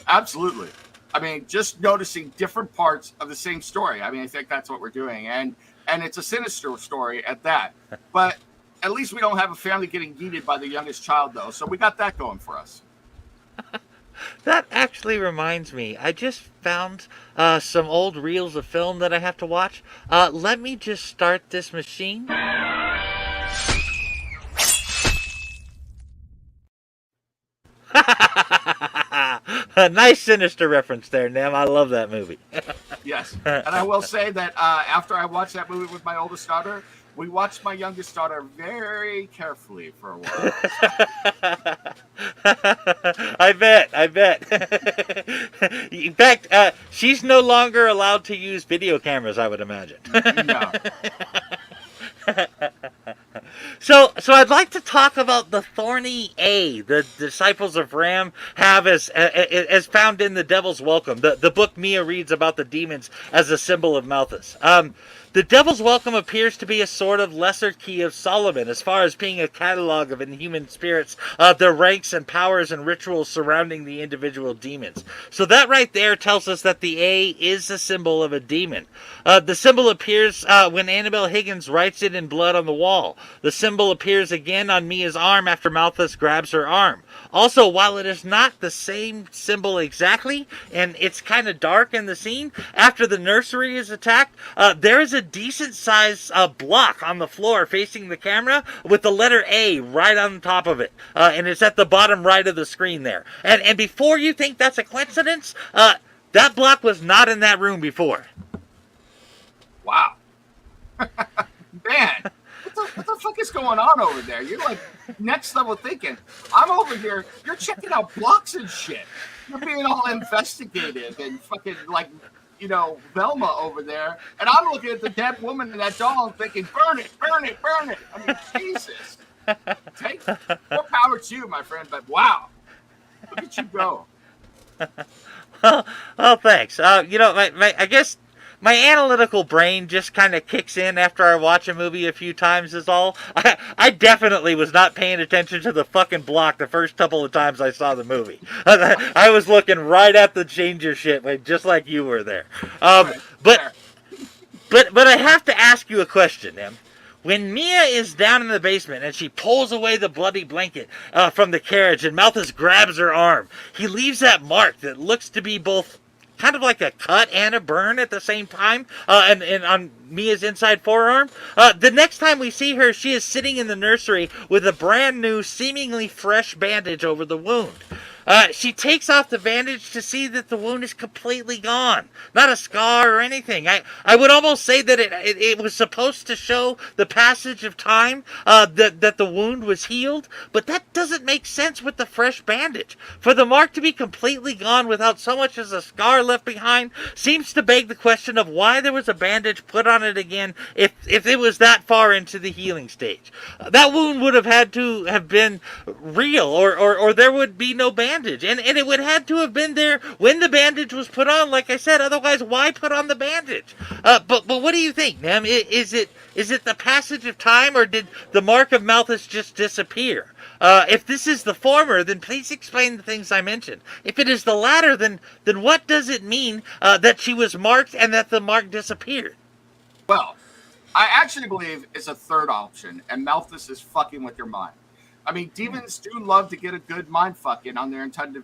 Absolutely. I mean, just noticing different parts of the same story. I mean, I think that's what we're doing. And it's a sinister story at that. But at least we don't have a family getting yeeted by the youngest child, though. So we got that going for us. That actually reminds me. I just found some old reels of film that I have to watch. Let me just start this machine. A nice sinister reference there, Nem. I love that movie. Yes. And I will say that after I watched that movie with my oldest daughter, we watched my youngest daughter very carefully for a while. I bet. In fact, she's no longer allowed to use video cameras, I would imagine. No. So I'd like to talk about the thorny A the disciples of Ram have as found in The Devil's Welcome, the book Mia reads about the demons as a symbol of Malthus. The Devil's Welcome appears to be a sort of lesser key of Solomon as far as being a catalog of inhuman spirits, their ranks and powers and rituals surrounding the individual demons. So that right there tells us that the A is a symbol of a demon. The symbol appears when Annabelle Higgins writes it in blood on the wall. The symbol appears again on Mia's arm after Malthus grabs her arm. Also, while it is not the same symbol exactly, and it's kind of dark in the scene, after the nursery is attacked, there is a decent-sized block on the floor facing the camera with the letter A right on top of it. And it's at the bottom right of the screen there. And before you think that's a coincidence, that block was not in that room before. Wow. Man. What the fuck is going on over there? You're like next level thinking. I'm over here. You're checking out blocks and shit. You're being all investigative and fucking like, you know, Velma over there. And I'm looking at the dead woman and that doll and thinking, burn it, burn it, burn it. I mean, Jesus. Take more power to you, my friend. But wow, look at you go. Well, thanks. You know, I guess my analytical brain just kind of kicks in after I watch a movie a few times is all. I definitely was not paying attention to the fucking block the first couple of times I saw the movie. I was looking right at the changer shit, just like you were there. But I have to ask you a question, Em. When Mia is down in the basement and she pulls away the bloody blanket from the carriage and Malthus grabs her arm, he leaves that mark that looks to be both kind of like a cut and a burn at the same time, and on Mia's inside forearm. The next time we see her, she is sitting in the nursery with a brand new, seemingly fresh bandage over the wound. She takes off the bandage to see that the wound is completely gone. Not a scar or anything. I would almost say that it was supposed to show the passage of time, that the wound was healed, but that doesn't make sense with the fresh bandage. For the mark to be completely gone without so much as a scar left behind seems to beg the question of why there was a bandage put on it again if it was that far into the healing stage. That wound would have had to have been real, or there would be no bandage. bandage, and it would had to have been there when the bandage was put on. Like I said, otherwise, why put on the bandage? But what do you think, ma'am? Is it the passage of time, or did the mark of Malthus just disappear? If this is the former, then please explain the things I mentioned. If it is the latter, then what does it mean that she was marked and that the mark disappeared? Well, I actually believe it's a third option, and Malthus is fucking with your mind. I mean, demons do love to get a good mind fucking on their intended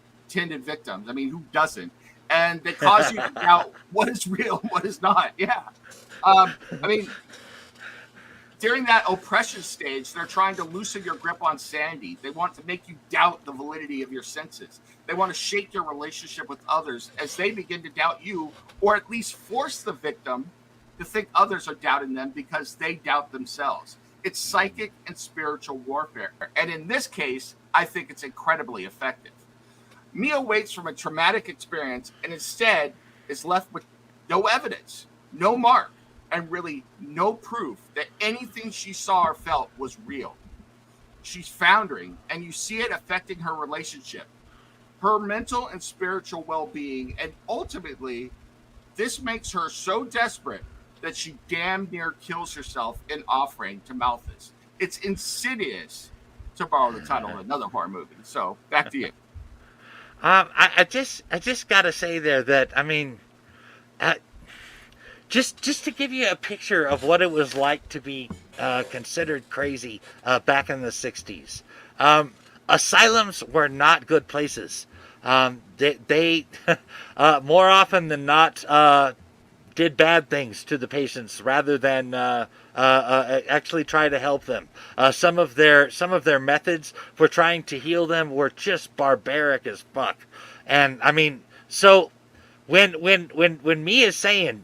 victims. I mean, who doesn't? And they cause you to doubt what is real and what is not. Yeah. I mean, during that oppression stage, they're trying to loosen your grip on sanity. They want to make you doubt the validity of your senses. They want to shake your relationship with others as they begin to doubt you, or at least force the victim to think others are doubting them because they doubt themselves. It's psychic and spiritual warfare. And in this case, I think it's incredibly effective. Mia waits from a traumatic experience and instead is left with no evidence, no mark, and really no proof that anything she saw or felt was real. She's foundering, and you see it affecting her relationship, her mental and spiritual well-being, and ultimately, this makes her so desperate that she damn near kills herself in offering to Malthus. It's insidious, to borrow the title of another horror movie. So, back to you. I just gotta say there that, I mean, just to give you a picture of what it was like to be considered crazy back in the 60s. Asylums were not good places. They more often than not did bad things to the patients rather than actually try to help them. Some of their methods for trying to heal them were just barbaric as fuck. And I mean, so when me is saying,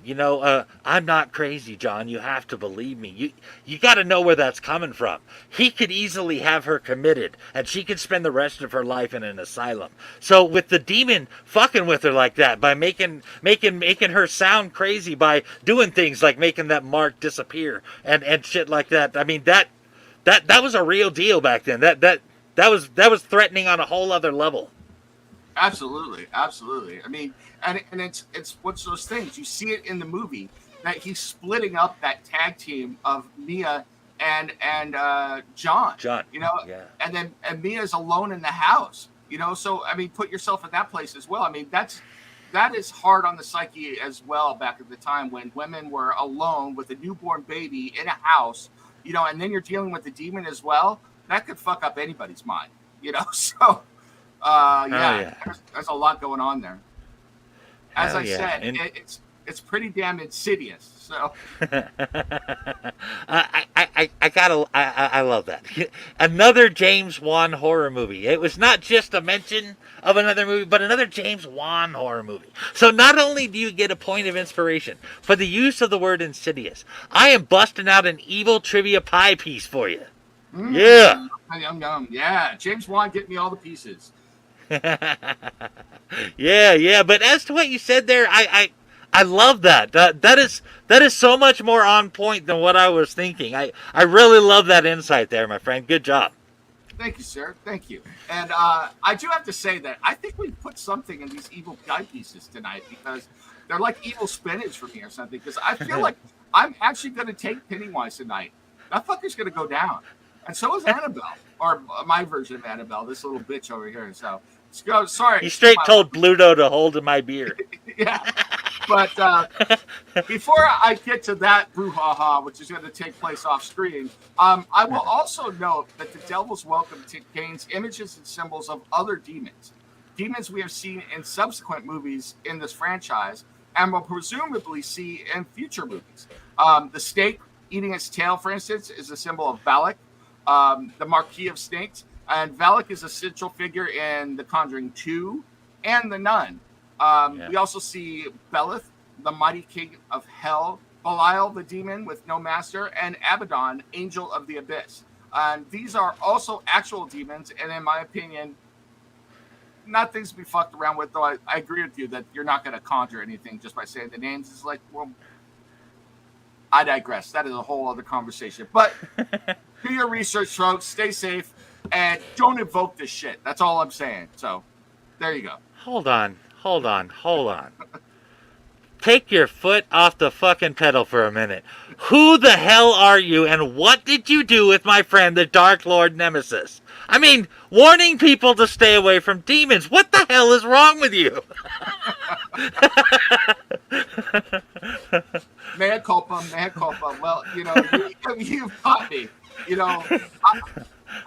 I'm not crazy, John, you have to believe me. You got to know where that's coming from. He could easily have her committed, and she could spend the rest of her life in an asylum. So with the demon fucking with her like that, by making her sound crazy, by doing things like making that mark disappear and shit like that. I mean, that was a real deal back then. That was threatening on a whole other level. Absolutely. I mean, and it's what's those things you see it in the movie that he's splitting up that tag team of Mia and John, yeah. and Mia's alone in the house, so I mean, put yourself in that place as well. I mean, that is hard on the psyche as well back at the time when women were alone with a newborn baby in a house, and then you're dealing with the demon as well. That could fuck up anybody's mind, so there's a lot going on there. As I said, it's pretty damn insidious. So I love that. Another James Wan horror movie. It was not just a mention of another movie, but another James Wan horror movie. So not only do you get a point of inspiration for the use of the word insidious, I am busting out an evil trivia pie piece for you. Yeah. Yum, yum. Yeah. James Wan, get me all the pieces. Yeah. But as to what you said there, I love that. That is so much more on point than what I was thinking. I really love that insight there, my friend. Good job. Thank you, sir. Thank you. And I do have to say that I think we put something in these evil guy pieces tonight because they're like evil spinach for me or something. Because I feel like I'm actually going to take Pennywise tonight. That fucker's going to go down. And so is Annabelle, or my version of Annabelle, this little bitch over here. So, sorry. He straight told Bluto to hold my beer. Yeah. But before I get to that brouhaha, which is going to take place off screen, I will also note that The Devil's Welcome contains images and symbols of other demons. Demons we have seen in subsequent movies in this franchise and will presumably see in future movies. The snake eating its tail, for instance, is a symbol of Blalock. The Marquis of Snakes, and Blalock is a central figure in The Conjuring 2 and The Nun. We also see Belith, the mighty king of hell, Belial, the demon with no master, and Abaddon, angel of the abyss. And these are also actual demons, and in my opinion, not things to be fucked around with, though I agree with you that you're not going to conjure anything just by saying the names. It's like, well, I digress. That is a whole other conversation. But do your research, folks. Stay safe. And don't invoke this shit. That's all I'm saying. So, There you go. Hold on. Take your foot off the fucking pedal for a minute. Who the hell are you, and what did you do with my friend, the Dark Lord Nemesis? I mean, warning people to stay away from demons. What the hell is wrong with you? Mea culpa. Well, you've caught me.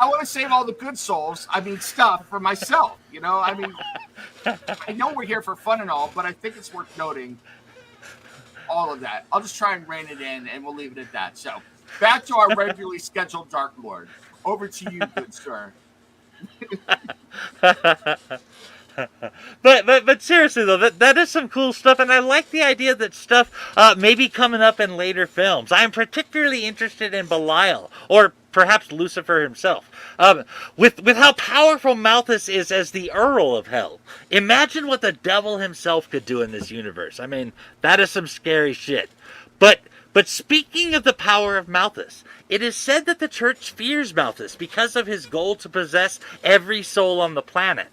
I want to save all the good souls, stuff for myself. I know we're here for fun and all, but I think it's worth noting all of that. I'll just try and rein it in, and we'll leave it at that. So, back to our regularly scheduled Dark Lord. Over to you, good sir. But seriously though, that is some cool stuff, and I like the idea that stuff may be coming up in later films. I am particularly interested in Belial, or perhaps Lucifer himself. With how powerful Malthus is as the Earl of Hell, imagine what the devil himself could do in this universe. I mean, that is some scary shit. But speaking of the power of Malthus, it is said that the church fears Malthus because of his goal to possess every soul on the planet.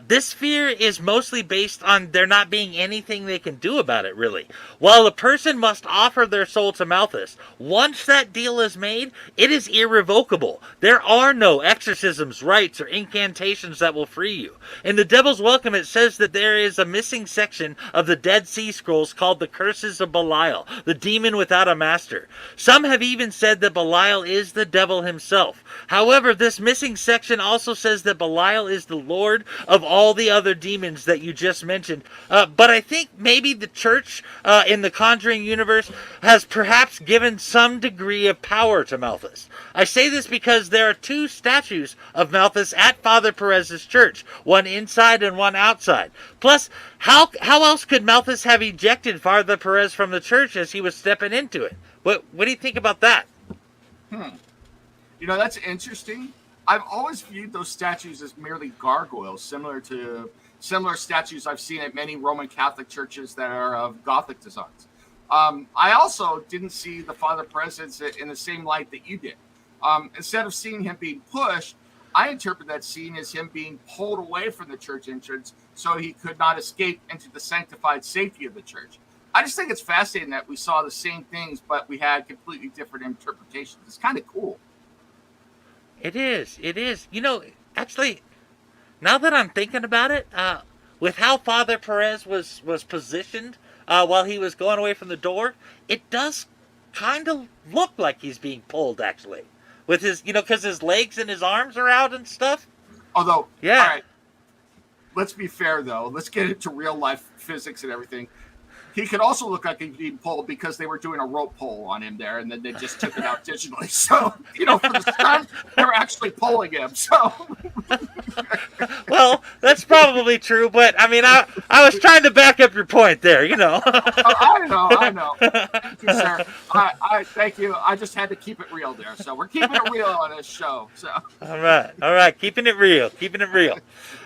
This fear is mostly based on there not being anything they can do about it, really. While a person must offer their soul to Malthus, once that deal is made, it is irrevocable. There are no exorcisms, rites, or incantations that will free you. In The Devil's Welcome, it says that there is a missing section of the Dead Sea Scrolls called the Curses of Belial, the demon without a master. Some have even said that Belial is the devil himself. However, this missing section also says that Belial is the lord of all the other demons that you just mentioned. But I think maybe the church in the Conjuring universe has perhaps given some degree of power to Malthus. I say this because there are two statues of Malthus at Father Perez's church, one inside and one outside. Plus, how else could Malthus have ejected Father Perez from the church as he was stepping into it? What do you think about that? That's interesting. I've always viewed those statues as merely gargoyles, similar statues I've seen at many Roman Catholic churches that are of Gothic designs. I also didn't see the Father Perez in the same light that you did. Instead of seeing him being pushed, I interpret that scene as him being pulled away from the church entrance so he could not escape into the sanctified safety of the church. I just think it's fascinating that we saw the same things, but we had completely different interpretations. It's kind of cool. It is. Actually, now that I'm thinking about it, with how Father Perez was positioned while he was going away from the door, it does kind of look like he's being pulled, actually. With his, because his legs and his arms are out and stuff. Although, yeah. All right, let's be fair, though. Let's get into real life physics and everything. He could also look like he's being pulled because they were doing a rope pull on him there, and then they just took it out digitally. So, for the stunt, they were actually pulling him. So, well, that's probably true, but I mean, I was trying to back up your point there, I know. Thank you, sir. I thank you. I just had to keep it real there. So we're keeping it real on this show. So, all right, keeping it real.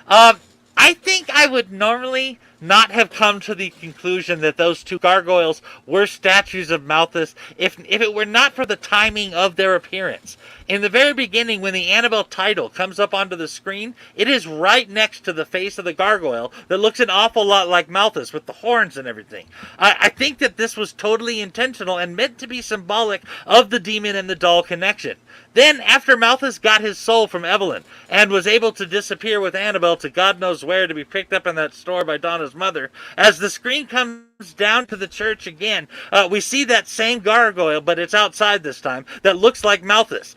I think I would normally not have come to the conclusion that those two gargoyles were statues of Malthus if it were not for the timing of their appearance. In the very beginning, when the Annabelle title comes up onto the screen, it is right next to the face of the gargoyle that looks an awful lot like Malthus with the horns and everything. I think that this was totally intentional and meant to be symbolic of the demon and the doll connection. Then, after Malthus got his soul from Evelyn and was able to disappear with Annabelle to God knows where to be picked up in that store by Donna's mother, as the screen comes down to the church again, we see that same gargoyle, but it's outside this time, that looks like Malthus.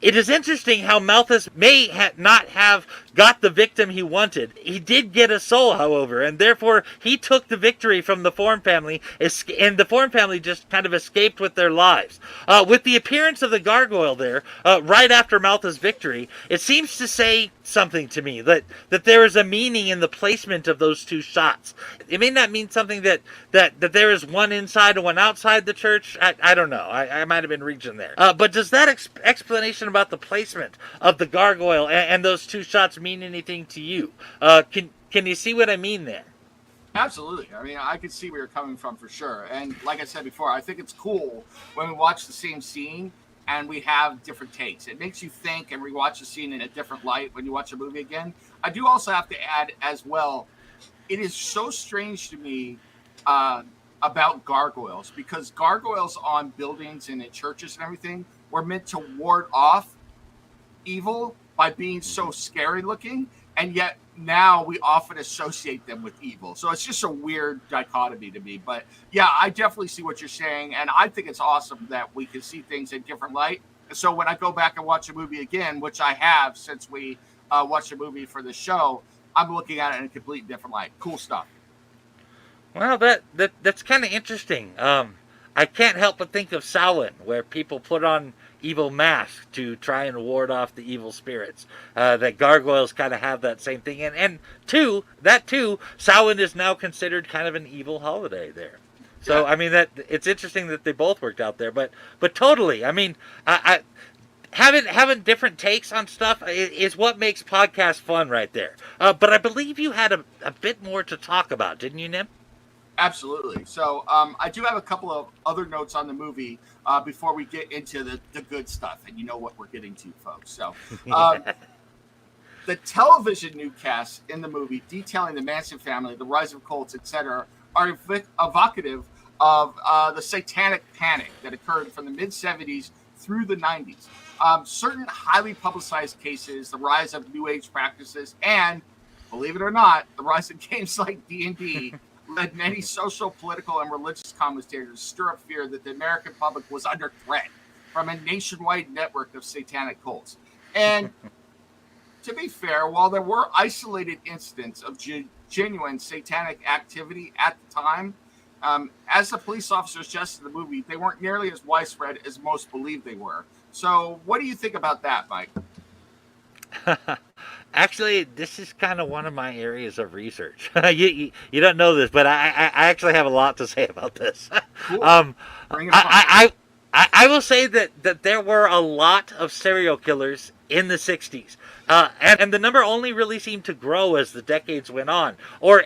It is interesting how Malthus may not have got the victim he wanted. He did get a soul, however, and therefore he took the victory from the Form family, and the Form family just kind of escaped with their lives. With the appearance of the gargoyle there, right after Malthus' victory, it seems to say something to me, that there is a meaning in the placement of those two shots. It may not mean something that there is one inside and one outside the church. I don't know. I might have been reaching there. But does that explanation about the placement of the gargoyle and those two shots mean anything to you? Can you see what I mean there? Absolutely. I mean, I could see where you're coming from for sure. And like I said before, I think it's cool when we watch the same scene and we have different takes. It makes you think and rewatch a scene in a different light when you watch a movie again. I do also have to add as well, it is so strange to me about gargoyles, because gargoyles on buildings and in churches and everything were meant to ward off evil by being so scary looking, and yet now we often associate them with evil. So it's just a weird dichotomy to me. But yeah, I definitely see what you're saying, and I think it's awesome that we can see things in different light. So when I go back and watch a movie again, which I have since we watched a movie for the show, I'm looking at it in a completely different light. Cool stuff. Well, that's kind of interesting. I can't help but think of Samhain, where people put on evil masks to try and ward off the evil spirits. That gargoyles kind of have that same thing. And Samhain is now considered kind of an evil holiday there. So, yeah. I mean, that it's interesting that they both worked out there. But totally, I mean, I having different takes on stuff is what makes podcasts fun right there. But I believe you had a bit more to talk about, didn't you, Nim? Absolutely. So I do have a couple of other notes on the movie before we get into the good stuff. And you know what we're getting to, folks. So the television newscasts in the movie detailing the Manson family, the rise of cults, etc., are evocative of the satanic panic that occurred from the mid-'70s through the 90s. Certain highly publicized cases, the rise of New Age practices, and, believe it or not, the rise of games like D&D led many social, political, and religious commentators to stir up fear that the American public was under threat from a nationwide network of satanic cults. And to be fair, while there were isolated incidents of genuine satanic activity at the time, as the police officers suggested in the movie, they weren't nearly as widespread as most believed they were. So what do you think about that, Mike? Actually, this is kind of one of my areas of research. You don't know this, but I actually have a lot to say about this. Cool. Bring it on. I will say that there were a lot of serial killers in the 60s. And the number only really seemed to grow as the decades went on. Or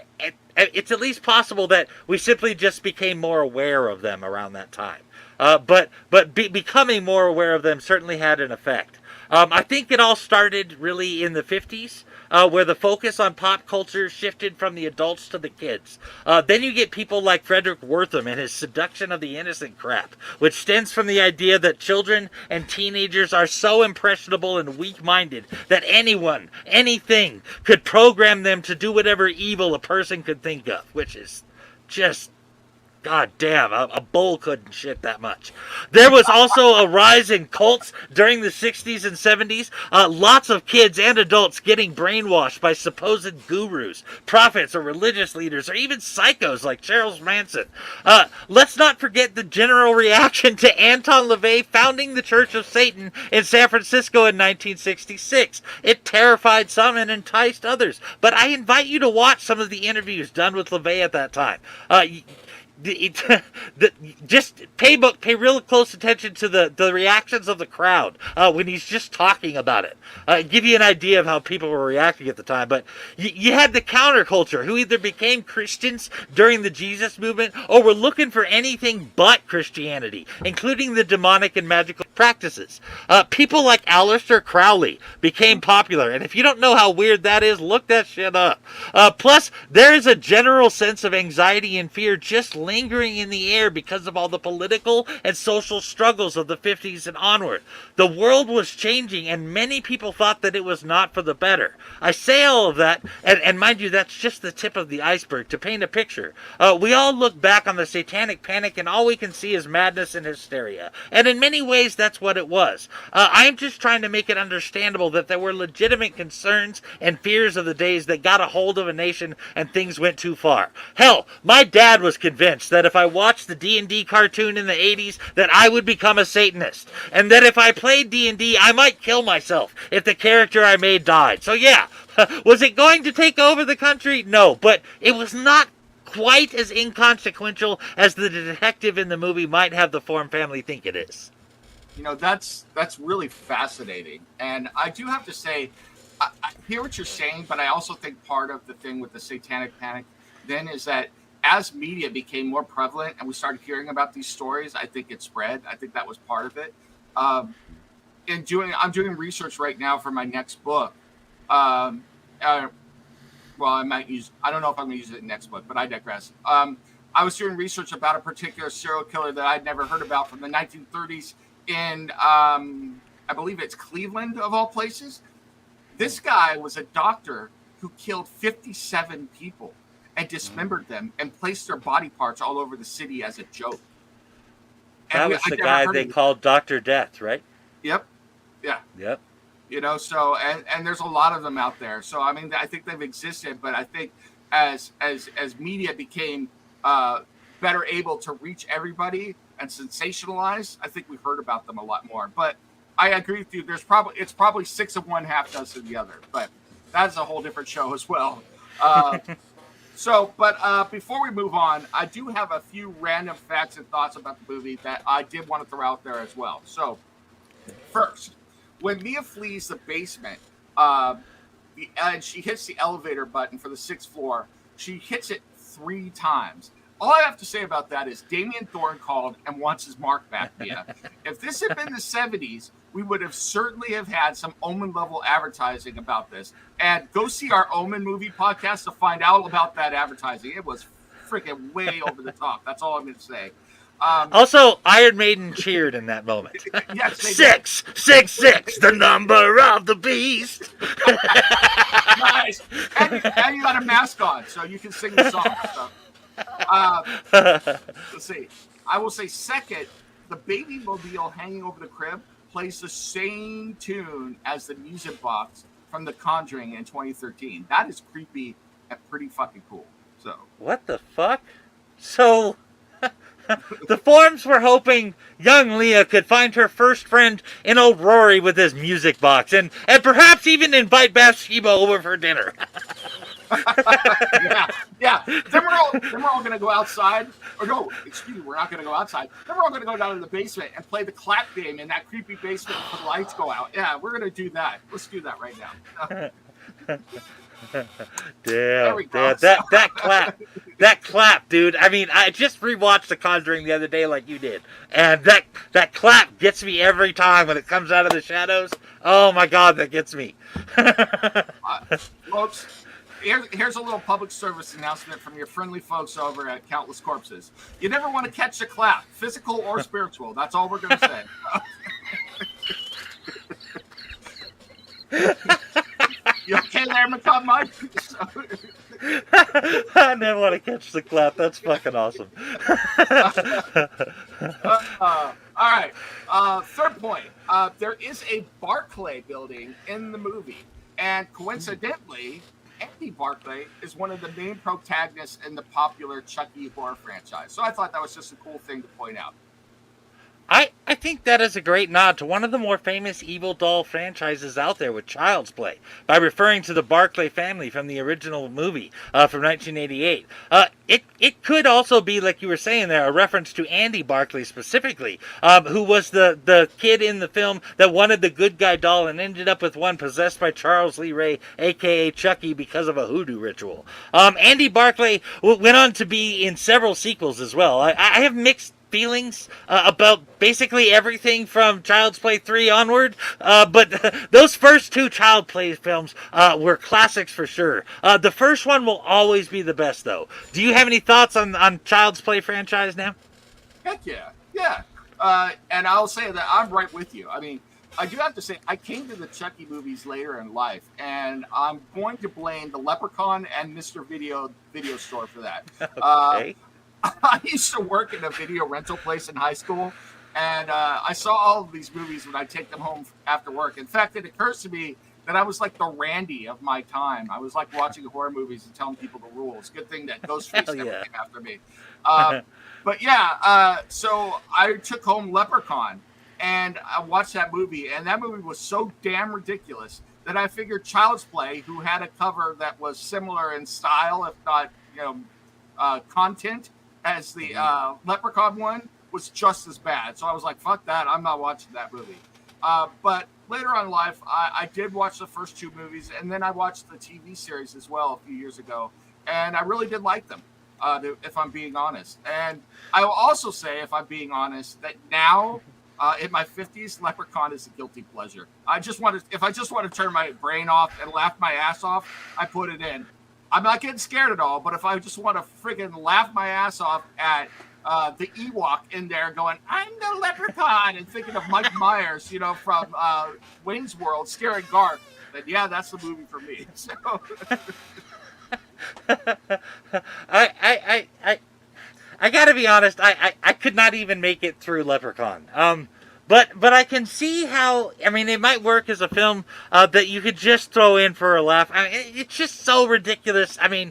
it's at least possible that we simply just became more aware of them around that time. But becoming more aware of them certainly had an effect. I think it all started really in the 50s, where the focus on pop culture shifted from the adults to the kids. Then you get people like Frederick Wortham and his seduction of the innocent crap, which stems from the idea that children and teenagers are so impressionable and weak-minded that anyone, anything, could program them to do whatever evil a person could think of, which is just... God damn, a bull couldn't shit that much. There was also a rise in cults during the 60s and 70s. Lots of kids and adults getting brainwashed by supposed gurus, prophets, or religious leaders, or even psychos like Charles Manson. Let's not forget the general reaction to Anton LaVey founding the Church of Satan in San Francisco in 1966. It terrified some and enticed others. But I invite you to watch some of the interviews done with LaVey at that time. Just pay real close attention to the reactions of the crowd when he's just talking about it. Give you an idea of how people were reacting at the time. But you had the counterculture who either became Christians during the Jesus movement or were looking for anything but Christianity, including the demonic and magical practices. People like Aleister Crowley became popular, and if you don't know how weird that is, look that shit up. Plus, there is a general sense of anxiety and fear just lingering in the air because of all the political and social struggles of the 50s and onward. The world was changing, and many people thought that it was not for the better. I say all of that, and mind you, that's just the tip of the iceberg to paint a picture. We all look back on the satanic panic, and all we can see is madness and hysteria. And in many ways, that's what it was. I'm just trying to make it understandable that there were legitimate concerns and fears of the days that got a hold of a nation and things went too far. Hell, my dad was convinced that if I watched the D&D cartoon in the 80s, that I would become a Satanist. And that if I played D&D, I might kill myself if the character I made died. So yeah, was it going to take over the country? No, but it was not quite as inconsequential as the detective in the movie might have the Form family think it is. You know, that's really fascinating. And I do have to say, I hear what you're saying, but I also think part of the thing with the satanic panic then is that as media became more prevalent and we started hearing about these stories, I think it spread. I think that was part of it. I'm doing research right now for my next book. Um, well, I don't know if I'm going to use it in the next book, but I digress. I was doing research about a particular serial killer that I'd never heard about from the 1930s in, I believe it's Cleveland, of all places. This guy was a doctor who killed 57 people and dismembered them and placed their body parts all over the city as a joke. That was the guy they called Dr. Death, right? Yep. Yeah. Yep. You know, so and there's a lot of them out there. So I mean, I think they've existed, but I think as media became better able to reach everybody and sensationalize, I think we've heard about them a lot more. But I agree with you. It's probably 6 of one, half dozen of the other. But that's a whole different show as well. But before we move on, I do have a few random facts and thoughts about the movie that I did want to throw out there as well. So first, when Mia flees the basement, and she hits the elevator button for the 6th floor, she hits it 3 times. All I have to say about that is Damien Thorne called and wants his mark back, Mia. If this had been the 70s, we would have certainly have had some Omen-level advertising about this. And go see our Omen movie podcast to find out about that advertising. It was freaking way over the top. That's all I'm going to say. Also, Iron Maiden cheered in that moment. Yes, 666, the number of the beast. Nice. And you got a mask on, so you can sing the song. So. Let's see. I will say second, the baby mobile hanging over the crib plays the same tune as the music box from The Conjuring in 2013. That is creepy and pretty fucking cool. So what the fuck? So the forums were hoping young Leah could find her first friend in old Rory with his music box and perhaps even invite Bathsheba over for dinner. yeah. Then we're all gonna go outside. Or no, excuse me, we're not gonna go outside. Then we're all gonna go down to the basement and play the clap game in that creepy basement until the lights go out. Yeah, we're gonna do that. Let's do that right now. Damn, that clap, dude. I mean, I just rewatched The Conjuring the other day, like you did, and that clap gets me every time when it comes out of the shadows. Oh my god, that gets me. Folks. Here's a little public service announcement from your friendly folks over at Countless Corpses. You never want to catch a clap, physical or spiritual. That's all we're going to say. You okay there, Macabre Mike? I never want to catch the clap. That's fucking awesome. All right. Third point. There is a Barclay building in the movie. And coincidentally, Andy Barclay is one of the main protagonists in the popular Chucky horror franchise. So I thought that was just a cool thing to point out. I think that is a great nod to one of the more famous evil doll franchises out there with Child's Play, by referring to the Barclay family from the original movie from 1988. It could also be, like you were saying there, a reference to Andy Barclay specifically, who was the kid in the film that wanted the good guy doll and ended up with one possessed by Charles Lee Ray, a.k.a. Chucky, because of a hoodoo ritual. Andy Barclay went on to be in several sequels as well. I have mixed feelings about basically everything from Child's Play 3 onward, but those first 2 Child Play films were classics for sure. The first one will always be the best, though. Do you have any thoughts on Child's Play franchise now? Heck yeah. And I'll say that I'm right with you. I mean, I do have to say, I came to the Chucky movies later in life, and I'm going to blame the Leprechaun and Mr. Video Store for that. Okay. I used to work in a video rental place in high school, and I saw all of these movies when I take them home after work. In fact, it occurs to me that I was like the Randy of my time. I was like watching horror movies and telling people the rules. Good thing that Ghostface never came after me. But yeah, so I took home Leprechaun, and I watched that movie, and that movie was so damn ridiculous that I figured Child's Play, who had a cover that was similar in style, if not, content, as the Leprechaun one, was just as bad. So I was like, fuck that, I'm not watching that movie. But later on in life, I did watch the first 2 movies, and then I watched the TV series as well a few years ago, and I really did like them, if I'm being honest. And I will also say, if I'm being honest, that now In my 50s, Leprechaun is a guilty pleasure. If I just want to turn my brain off and laugh my ass off, I put it in. I'm not getting scared at all, but if I just want to friggin' laugh my ass off at the Ewok in there going, I'm the Leprechaun, and thinking of Mike Myers, from Wayne's World, scaring Garth, then yeah, that's the movie for me. So. I gotta be honest, I could not even make it through Leprechaun. But I can see how, it might work as a film that you could just throw in for a laugh. It's just so ridiculous. I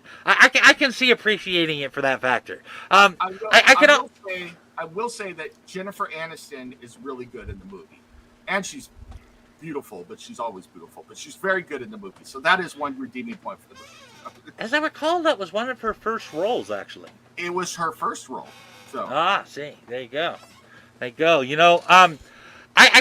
can see appreciating it for that factor. I will say that Jennifer Aniston is really good in the movie. And she's beautiful, but she's always beautiful. But she's very good in the movie. So that is one redeeming point for the movie. As I recall, that was one of her first roles, actually. It was her first role. So. See, there you go. I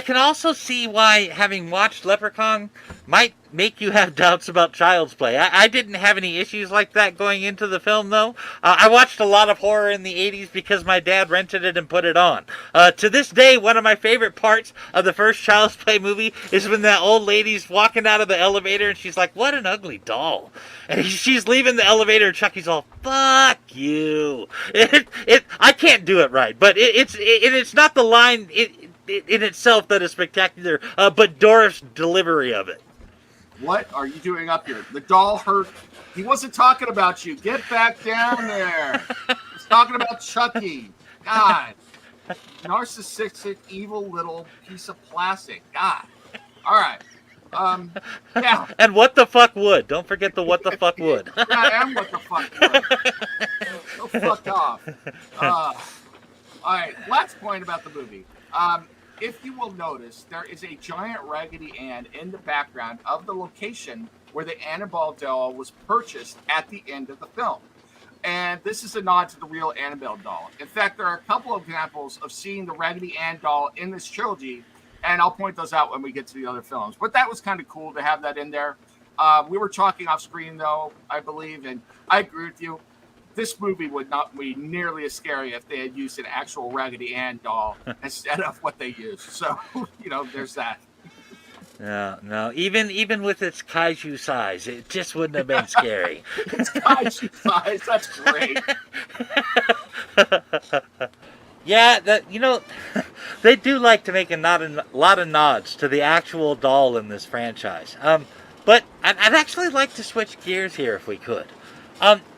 can also see why having watched Leprechaun might make you have doubts about Child's Play. I didn't have any issues like that going into the film, though. I watched a lot of horror in the 80s because my dad rented it and put it on. To this day, one of my favorite parts of the first Child's Play movie is when that old lady's walking out of the elevator and she's like, what an ugly doll. And she's leaving the elevator and Chucky's all, fuck you. I can't do it right, but it's not the line in itself that is spectacular, but Dorif's delivery of it. What are you doing up here? The doll hurt. He wasn't talking about you. Get back down there. He's talking about Chucky. God. Narcissistic, evil little piece of plastic. God. All right. Yeah. And what the fuck would? Don't forget the what the fuck would. Yeah, I am what the fuck would. Go fuck off. All right. Last point about the movie. If you will notice, there is a giant Raggedy Ann in the background of the location where the Annabelle doll was purchased at the end of the film. And this is a nod to the real Annabelle doll. In fact, there are a couple of examples of seeing the Raggedy Ann doll in this trilogy, and I'll point those out when we get to the other films. But that was kind of cool to have that in there. We were talking off screen, though, I believe, and I agree with you. This movie would not be nearly as scary if they had used an actual Raggedy Ann doll instead of what they used. So, there's that. No. Even with its kaiju size, it just wouldn't have been scary. It's kaiju size. That's great. Yeah, they do like to make a lot of nods to the actual doll in this franchise. But I'd actually like to switch gears here if we could.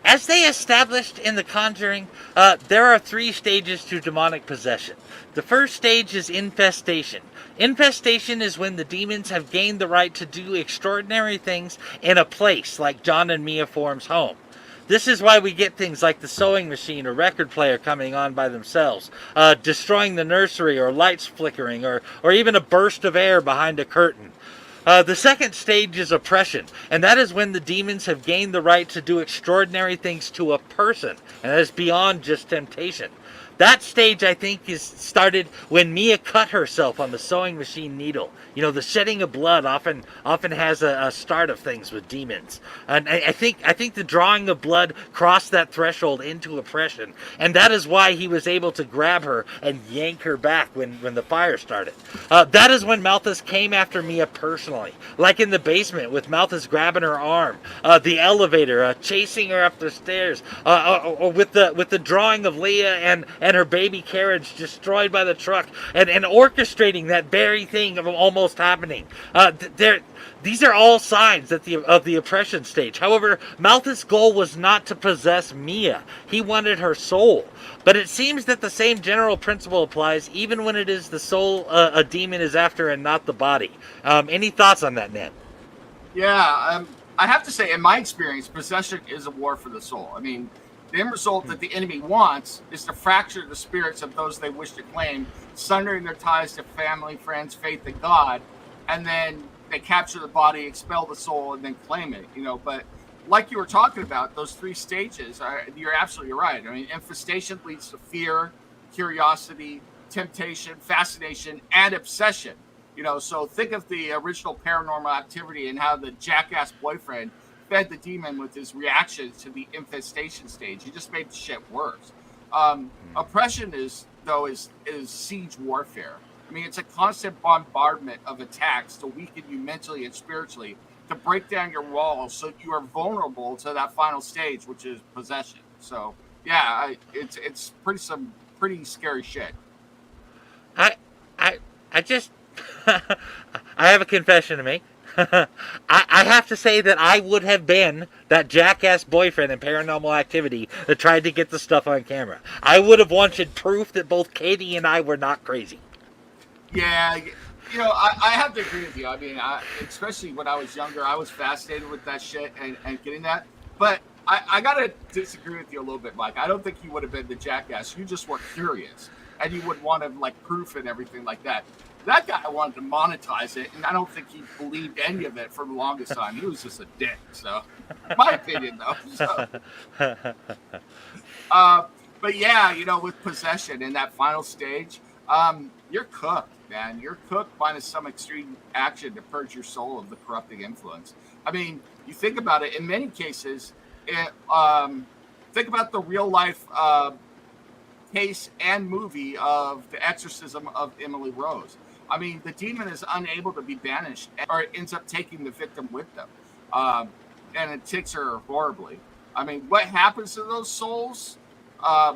As they established in The Conjuring, there are 3 stages to demonic possession. The first stage is infestation. Infestation is when the demons have gained the right to do extraordinary things in a place like John and Mia Form's home. This is why we get things like the sewing machine or record player coming on by themselves, destroying the nursery or lights flickering, or even a burst of air behind a curtain. The second stage is oppression, and that is when the demons have gained the right to do extraordinary things to a person, and that is beyond just temptation. That stage, I think, is started when Mia cut herself on the sewing machine needle. The shedding of blood often has a start of things with demons. And I think the drawing of blood crossed that threshold into oppression. And that is why he was able to grab her and yank her back when the fire started. That is when Malthus came after Mia personally. Like in the basement with Malthus grabbing her arm. The elevator, chasing her up the stairs. Or with the drawing of Leah and her baby carriage destroyed by the truck, and orchestrating that very thing of almost happening. These are all signs of the oppression stage. However, Malthus' goal was not to possess Mia. He wanted her soul. But it seems that the same general principle applies even when it is the soul a demon is after and not the body. Any thoughts on that, Ned? Yeah, I have to say, in my experience, possession is a war for the soul. The end result that the enemy wants is to fracture the spirits of those they wish to claim, sundering their ties to family, friends, faith, and God, and then they capture the body, expel the soul, and then claim it. But like you were talking about, those 3 stages, you're absolutely right. Infestation leads to fear, curiosity, temptation, fascination, and obsession. So think of the original Paranormal Activity and how the jackass boyfriend fed the demon with his reactions to the infestation stage. He just made shit worse. Oppression is siege warfare. I mean, it's a constant bombardment of attacks to weaken you mentally and spiritually, to break down your walls so you are vulnerable to that final stage, which is possession. So, yeah, it's some pretty scary shit. I just I have a confession to make. I have to say that I would have been that jackass boyfriend in Paranormal Activity that tried to get the stuff on camera. I would have wanted proof that both Katie and I were not crazy. Yeah, you know, I have to agree with you. I mean, especially when I was younger, I was fascinated with that shit and getting that. But I got to disagree with you a little bit, Mike. I don't think you would have been the jackass. You just were curious. And you would want to, like, proof and everything like that. That guy wanted to monetize it, and I don't think he believed any of it for the longest time. He was just a dick. So, my opinion, though. So. But yeah, you know, with possession in that final stage, you're cooked, man. You're cooked by some extreme action to purge your soul of the corrupting influence. I mean, you think about it. In many cases, think about the real life case and movie of the exorcism of Emily Rose. I mean, the demon is unable to be banished, or it ends up taking the victim with them, and it takes her horribly. I mean, what happens to those souls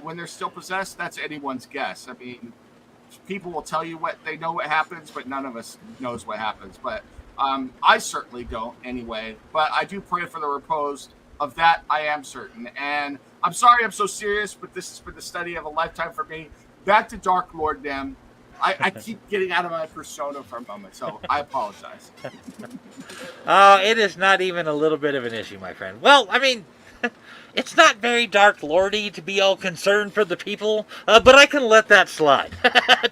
when they're still possessed? That's anyone's guess. I mean, people will tell you what they know what happens, but none of us knows what happens. But I certainly don't anyway. But I do pray for the repose of that. I am certain. And I'm sorry I'm so serious, but this has been the study of a lifetime for me. Back to Dark Lord Nem. I keep getting out of my persona for a moment, so I apologize. It is not even a little bit of an issue, my friend. Well, I mean, it's not very Dark Lordy to be all concerned for the people, but I can let that slide.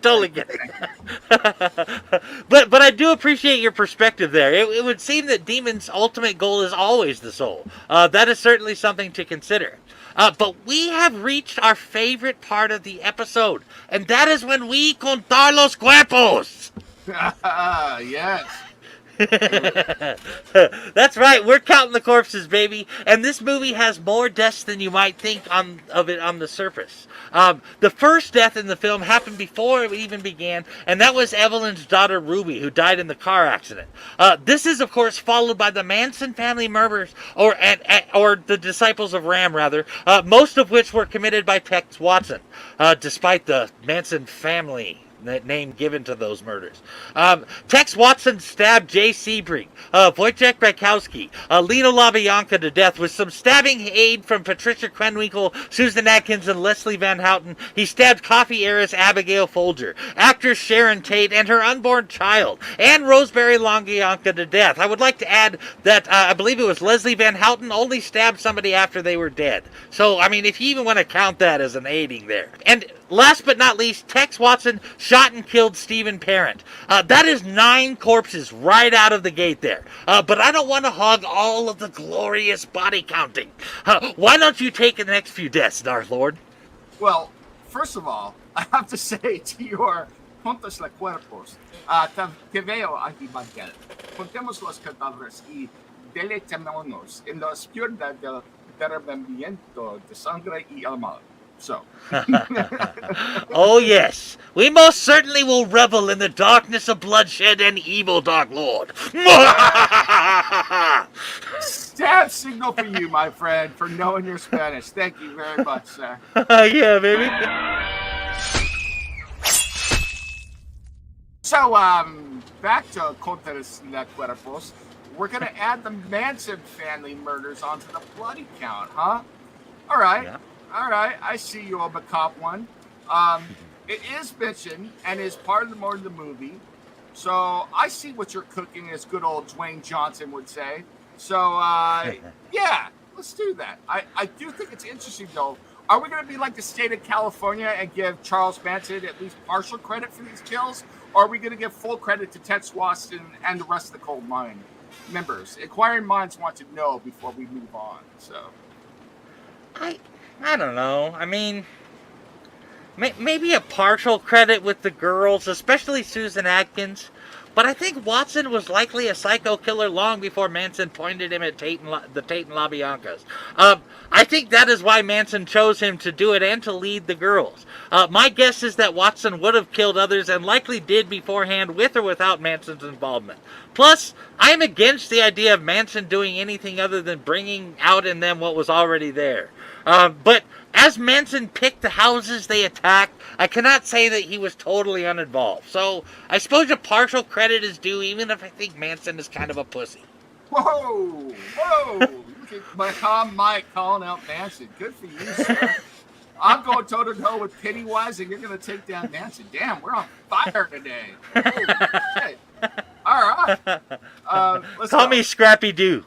Totally get it. but I do appreciate your perspective there. It would seem that Demon's ultimate goal is always the soul. That is certainly something to consider. But we have reached our favorite part of the episode, and that is when we contar los cuerpos. Yes. That's right, we're counting the corpses, baby. And this movie has more deaths than you might think of it on the surface. The first death in the film happened before it even began, and that was Evelyn's daughter Ruby, who died in the car accident. This is, of course, followed by the Manson family murders, or the Disciples of Ram, rather, most of which were committed by Tex Watson, despite the Manson family name given to those murders. Tex Watson stabbed Jay Sebring, Wojciech Brakowski, Lena LaBianca to death with some stabbing aid from Patricia Krenwinkel, Susan Atkins, and Leslie Van Houten. He stabbed coffee heiress Abigail Folger, actress Sharon Tate, and her unborn child, and Rosemary LaBianca to death. I would like to add that I believe it was Leslie Van Houten only stabbed somebody after they were dead. So, I mean, if you even want to count that as an aiding there. And last but not least, Tex Watson shot and killed Stephen Parent. That is 9 corpses right out of the gate there. But I don't want to hog all of the glorious body counting. Why don't you take the next few deaths, Dark Lord? Well, first of all, I have to say to your Contas la Cuerpos, te veo aquí, Miguel. Contemos los cadáveres y deleitémonos en la oscuridad del derramamiento de sangre y el mal. So. Oh, yes. We most certainly will revel in the darkness of bloodshed and evil, Dark Lord. Stab signal for you, my friend, for knowing your Spanish. Thank you very much, sir. Yeah, baby. So, back to Contas la Cuerpos. We're going to add the Manson family murders onto the bloody count, huh? All right. Yeah. All right, I see you on Macabre one. It is mentioned and is part of the movie. So I see what you're cooking, as good old Dwayne Johnson would say. So, yeah, let's do that. I do think it's interesting, though. Are we going to be like the state of California and give Charles Manson at least partial credit for these kills? Or are we going to give full credit to Tex Watson and the rest of the Cold Mine members? Inquiring minds want to know before we move on. So, I don't know. I mean, maybe a partial credit with the girls, especially Susan Atkins. But I think Watson was likely a psycho killer long before Manson pointed him at the Tate and LaBiancas. I think that is why Manson chose him to do it and to lead the girls. My guess is that Watson would have killed others and likely did beforehand with or without Manson's involvement. Plus, I am against the idea of Manson doing anything other than bringing out in them what was already there. But as Manson picked the houses they attacked, I cannot say that he was totally uninvolved. So I suppose a partial credit is due, even if I think Manson is kind of a pussy. Whoa! Look at Macabre Mike calling out Manson. Good for you, sir. I'm going toe-to-toe with Pennywise, and you're going to take down Manson. Damn, we're on fire today. Holy shit. All right. Let's Call go. me Scrappy Doo.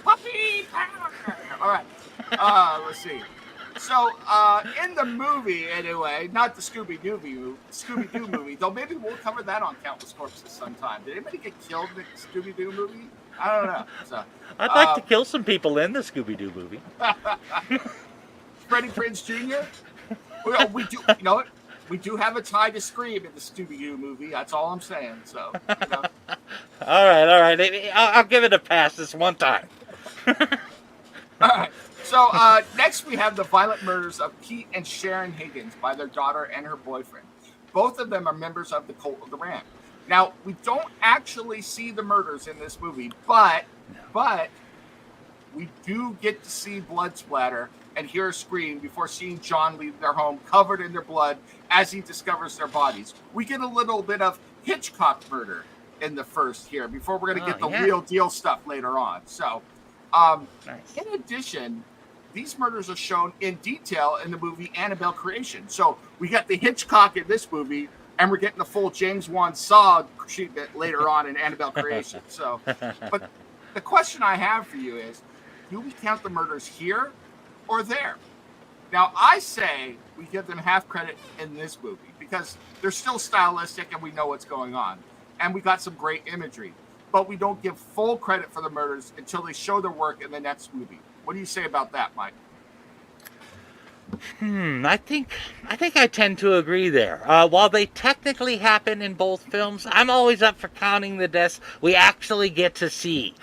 Puppy power. All right. Let's see. So, in the movie, anyway, not the Scooby-Doo movie, though maybe we'll cover that on Countless Corpses sometime. Did anybody get killed in the Scooby-Doo movie? I don't know. So, I'd like to kill some people in the Scooby-Doo movie. Freddie Prinze Jr.? Well, we do, you know what? We do have a tie to Scream in the Scooby-Doo movie. That's all I'm saying. So, you know. All right. I'll give it a pass this one time. All right. So next we have the violent murders of Pete and Sharon Higgins by their daughter and her boyfriend. Both of them are members of the Cult of the Ram. Now, we don't actually see the murders in this movie, but we do get to see blood splatter and hear a scream before seeing John leave their home covered in their blood as he discovers their bodies. We get a little bit of Hitchcock murder in the first here before we're going to get the real deal stuff later on. So, in addition, these murders are shown in detail in the movie Annabelle Creation. So we got the Hitchcock in this movie, and we're getting the full James Wan Saw treatment later on in Annabelle Creation. So, but the question I have for you is, do we count the murders here or there? Now, I say we give them half credit in this movie because they're still stylistic and we know what's going on. And we got some great imagery. But we don't give full credit for the murders until they show their work in the next movie. What do you say about that, Mike? I think I tend to agree there. While they technically happen in both films, I'm always up for counting the deaths we actually get to see.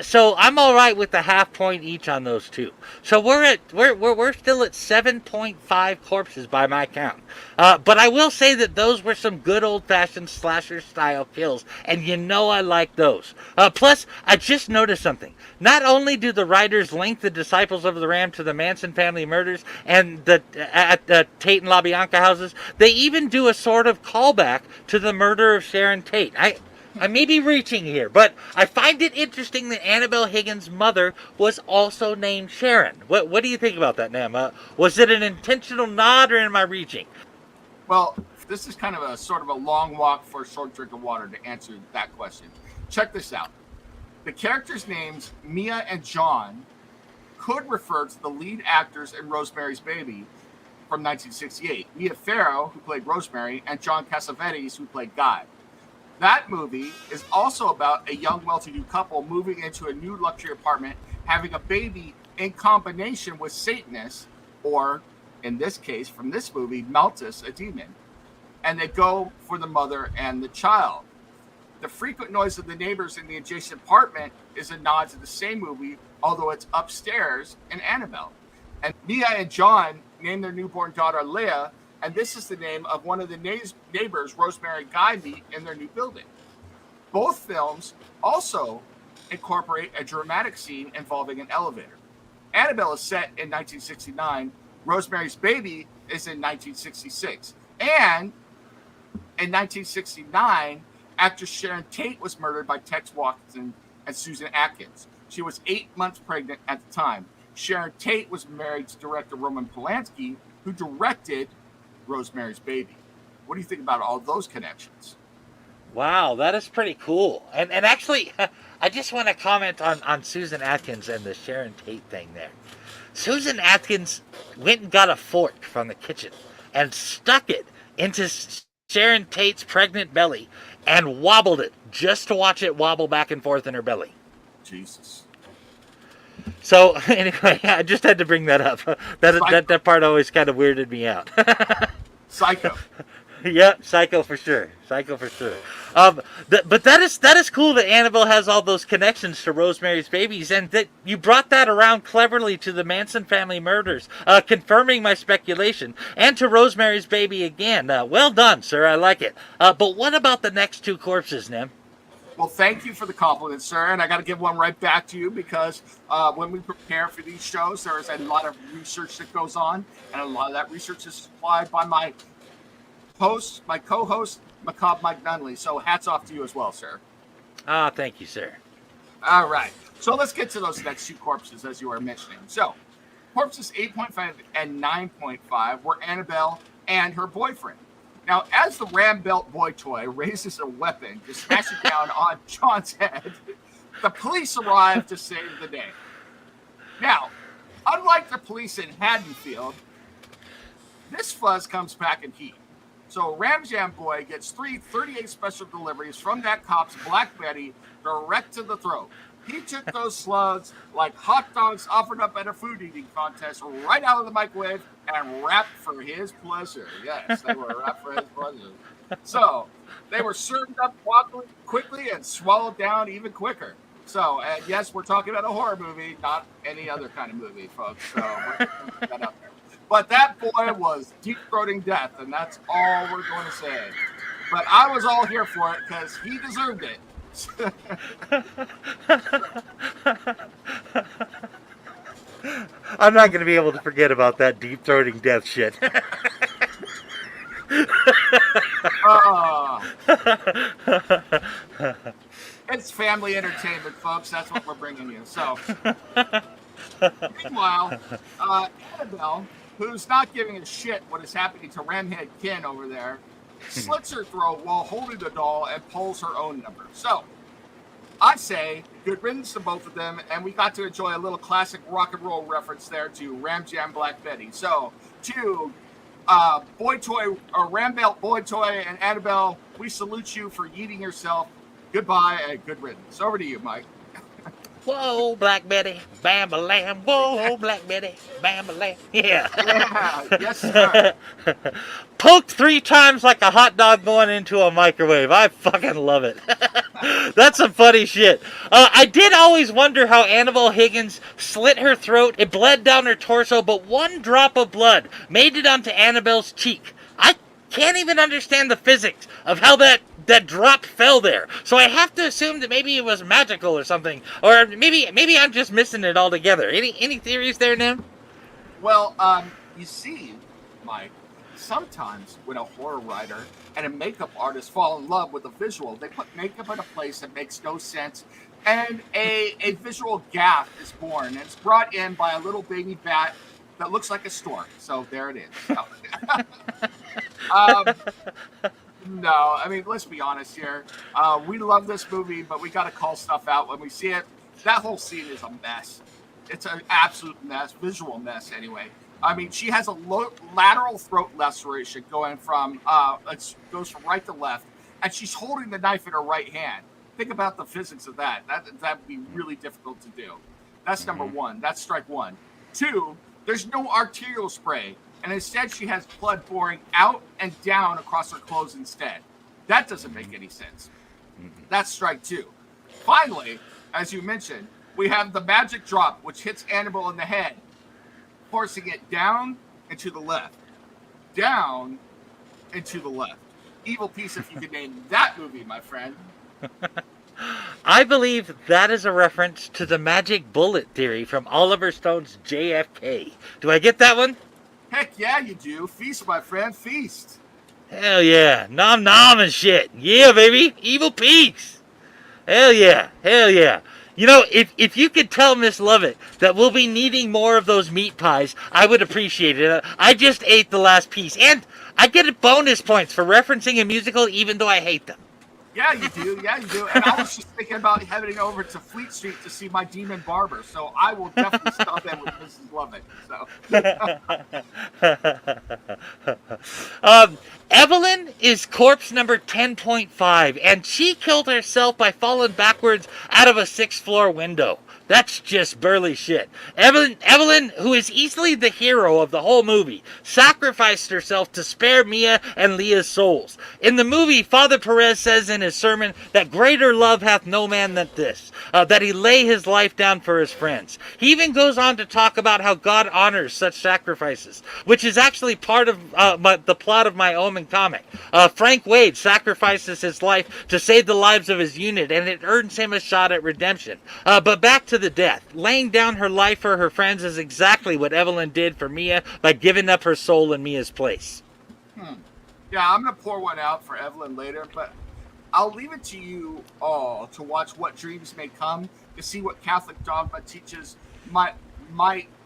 So I'm all right with the half point each on those two. So we're still at 7.5 corpses by my count. But I will say that those were some good old-fashioned slasher-style kills, and you know I like those. Plus, I just noticed something. Not only do the writers link the Disciples of the Ram to the Manson family murders and at the Tate and LaBianca houses, they even do a sort of callback to the murder of Sharon Tate. I may be reaching here, but I find it interesting that Annabelle Higgins' mother was also named Sharon. What do you think about that, Nam? Was it an intentional nod, or am I reaching? Well, this is kind of a sort of a long walk for a short drink of water to answer that question. Check this out. The characters' names, Mia and John, could refer to the lead actors in Rosemary's Baby from 1968. Mia Farrow, who played Rosemary, and John Cassavetes, who played Guy. That movie is also about a young well-to-do couple moving into a new luxury apartment, having a baby in combination with Satanists, or, in this case, from this movie, Malthus, a demon. And they go for the mother and the child. The frequent noise of the neighbors in the adjacent apartment is a nod to the same movie, although it's upstairs in Annabelle. And Mia and John named their newborn daughter Leah, and this is the name of one of the neighbors Rosemary and Guy meet in their new building. Both films also incorporate a dramatic scene involving an elevator. Annabelle is set in 1969. Rosemary's Baby is in 1966. And in 1969, actress Sharon Tate was murdered by Tex Watson and Susan Atkins. She was 8 months pregnant at the time. Sharon Tate was married to director Roman Polanski, who directed Rosemary's Baby. What do you think about all those connections? Wow, that is pretty cool. And actually, I just want to comment on Susan Atkins and the Sharon Tate thing there. Susan Atkins went and got a fork from the kitchen and stuck it into Sharon Tate's pregnant belly and wobbled it just to watch it wobble back and forth in her belly. Jesus. So anyway, I just had to bring that up. That part always kind of weirded me out. Psycho. Yeah, Psycho for sure. Psycho for sure. But that is cool that Annabelle has all those connections to Rosemary's Babies, and that you brought that around cleverly to the Manson family murders, confirming my speculation, and to Rosemary's Baby again. Well done, sir. I like it. But what about the next two corpses, Nem? Well, thank you for the compliment, sir. And I got to give one right back to you because when we prepare for these shows, there is a lot of research that goes on, and a lot of that research is supplied by my co-host, Macabre Mike Nunneley. So hats off to you as well, sir. Thank you, sir. All right. So let's get to those next two corpses, as you were mentioning. So corpses 8.5 and 9.5 were Annabelle and her boyfriend. Now, as the Ram Belt boy toy raises a weapon to smash it down on John's head, the police arrive to save the day. Now, unlike the police in Haddonfield, this fuzz comes back in heat. So Ram Jam Boy gets 38 special deliveries from that cop's Black Betty direct to the throat. He took those slugs like hot dogs offered up at a food eating contest right out of the microwave and wrapped for his pleasure. Yes, they were wrapped for his pleasure. So they were served up quickly and swallowed down even quicker. So, yes, we're talking about a horror movie, not any other kind of movie, folks. So we're going to put that out there. But that boy was deep-throating death, and that's all we're going to say. But I was all here for it because he deserved it. I'm not going to be able to forget about that deep-throating death shit. It's family entertainment, folks. That's what we're bringing you. So, meanwhile, Annabelle, who's not giving a shit what is happening to Ramhead Ken over there, slits her throat while holding the doll and pulls her own number. So, I say good riddance to both of them, and we got to enjoy a little classic rock and roll reference there to Ram Jam Black Betty. So, to Boy Toy, or Ram Belt Boy Toy and Annabelle, we salute you for yeeting yourself. Goodbye and good riddance. Over to you, Mike. Whoa, Black Betty, bam-a-lam. Whoa, Black Betty, bam-a-lam. Yeah. Yeah, yes, sir. Poked 3 times like a hot dog going into a microwave. I fucking love it. That's some funny shit. I did always wonder how Annabelle Higgins slit her throat. It bled down her torso, but one drop of blood made it onto Annabelle's cheek. I can't even understand the physics of how that drop fell there. So I have to assume that maybe it was magical or something. Or maybe I'm just missing it altogether. Any theories there, Nim? Well, you see, Mike, sometimes when a horror writer and a makeup artist fall in love with a visual, they put makeup in a place that makes no sense, and a visual gaffe is born, and it's brought in by a little baby bat that looks like a stork. So there it is. So, no, I mean, let's be honest here. We love this movie, but we got to call stuff out when we see it. That whole scene is a mess. It's an absolute mess, visual mess anyway. I mean, she has a lateral throat laceration going from, it goes from right to left, and she's holding the knife in her right hand. Think about the physics of that. That would be really difficult to do. That's number one. That's strike one. 2, there's no arterial spray. And instead, she has blood pouring out and down across her clothes instead. That doesn't make any sense. That's strike 2. Finally, as you mentioned, we have the magic drop, which hits Annabelle in the head, forcing it down and to the left. Down and to the left. Evil Piece, if you could name that movie, my friend. I believe that is a reference to the magic bullet theory from Oliver Stone's JFK. Do I get that one? Heck yeah, you do. Feast, my friend. Feast. Hell yeah. Nom nom and shit. Yeah, baby. Evil Peaks. Hell yeah. Hell yeah. You know, if you could tell Miss Lovett that we'll be needing more of those meat pies, I would appreciate it. I just ate the last piece. And I get bonus points for referencing a musical even though I hate them. Yeah, you do. Yeah, you do. And I was just thinking about heading over to Fleet Street to see my demon barber. So I will definitely stop in with Mrs. Lovett. So. Evelyn is corpse number 10.5, and she killed herself by falling backwards out of a 6th floor window. That's just burly shit. Evelyn, who is easily the hero of the whole movie, sacrificed herself to spare Mia and Leah's souls. In the movie, Father Perez says in his sermon that greater love hath no man than this, that he lay his life down for his friends. He even goes on to talk about how God honors such sacrifices, which is actually part of the plot of my Omen comic. Frank Wade sacrifices his life to save the lives of his unit, and it earns him a shot at redemption. But back to the death. Laying down her life for her friends is exactly what Evelyn did for Mia by giving up her soul in Mia's place. Yeah, I'm going to pour one out for Evelyn later, but I'll leave it to you all to watch What Dreams May Come to see what Catholic dogma teaches might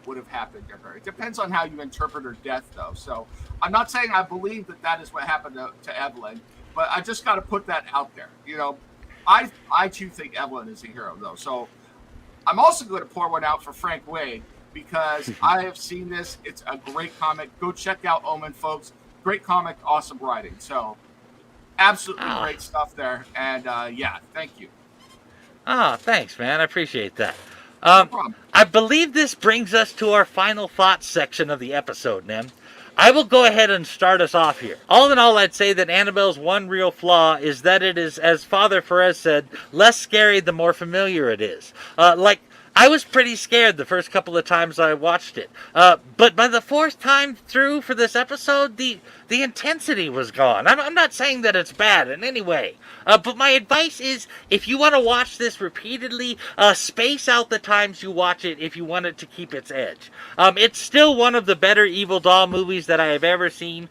would have happened to her. It depends on how you interpret her death, though. So I'm not saying I believe that is what happened to Evelyn, but I just got to put that out there. You know, I too think Evelyn is a hero, though. So I'm also going to pour one out for Frank Wade because I have seen this. It's a great comic. Go check out Omen, folks. Great comic, awesome writing. So absolutely great stuff there. And yeah, thank you. Thanks, man. I appreciate that. No problem. I believe this brings us to our final thoughts section of the episode, Nem. I will go ahead and start us off here. All in all, I'd say that Annabelle's one real flaw is that it is, as Father Perez said, less scary the more familiar it is. I was pretty scared the first couple of times I watched it. But by the fourth time through for this episode, the intensity was gone. I'm not saying that it's bad in any way. But my advice is, if you want to watch this repeatedly, space out the times you watch it if you want it to keep its edge. It's still one of the better Evil Doll movies that I have ever seen.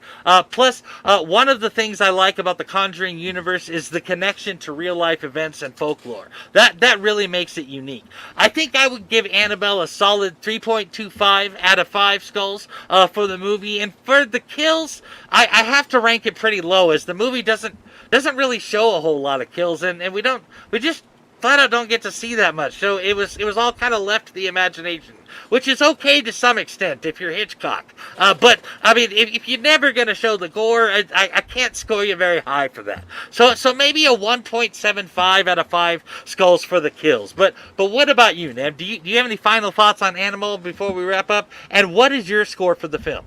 Plus, one of the things I like about the Conjuring universe is the connection to real-life events and folklore. That really makes it unique. I think I would give Annabelle a solid 3.25 out of 5 skulls for the movie. And for the kills, I have to rank it pretty low, as the movie doesn't really show a whole lot of kills, and we just flat out don't get to see that much. So it was all kind of left to the imagination, which is okay to some extent if you're Hitchcock. But I mean, if you're never gonna show the gore, I can't score you very high for that. So maybe a 1.75 out of 5 skulls for the kills. But what about you, Neb? Do you have any final thoughts on Animal before we wrap up? And what is your score for the film?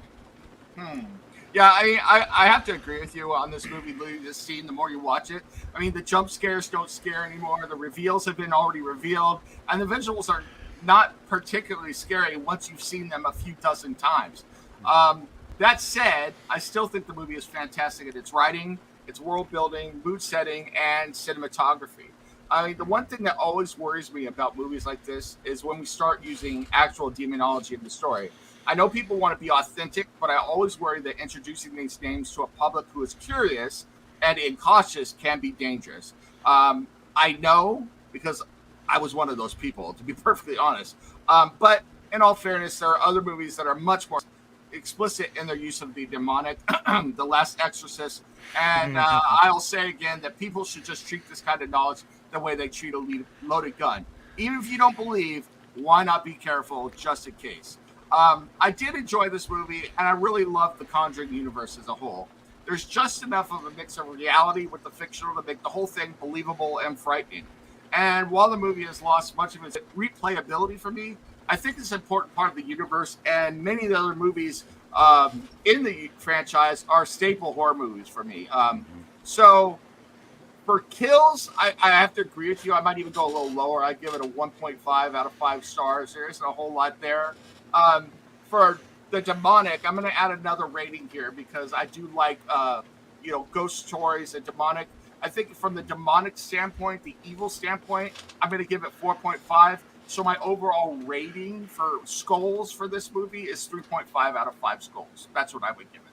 Yeah, I have to agree with you on this movie, this scene, the more you watch it. I mean, the jump scares don't scare anymore. The reveals have been already revealed. And the visuals are not particularly scary once you've seen them a few dozen times. That said, I still think the movie is fantastic at its writing, its world building, mood setting, and cinematography. I mean, the one thing that always worries me about movies like this is when we start using actual demonology in the story. I know people want to be authentic, but I always worry that introducing these names to a public who is curious and incautious can be dangerous. I know because I was one of those people, to be perfectly honest. But in all fairness, there are other movies that are much more explicit in their use of the demonic, The Last Exorcist. And I'll say again that people should just treat this kind of knowledge the way they treat a loaded gun. Even if you don't believe, why not be careful just in case? I did enjoy this movie, and I really love the Conjuring universe as a whole. There's just enough of a mix of reality with the fictional to make the whole thing believable and frightening. And while the movie has lost much of its replayability for me, I think it's an important part of the universe, and many of the other movies in the franchise are staple horror movies for me. So for kills, I have to agree with you. I might even go a little lower. I'd give it a 1.5 out of 5 stars. There isn't a whole lot there. For the demonic, I'm going to add another rating here because I do like, ghost stories and demonic. I think from the demonic standpoint, the evil standpoint, I'm going to give it 4.5. So my overall rating for skulls for this movie is 3.5 out of 5 skulls. That's what I would give it.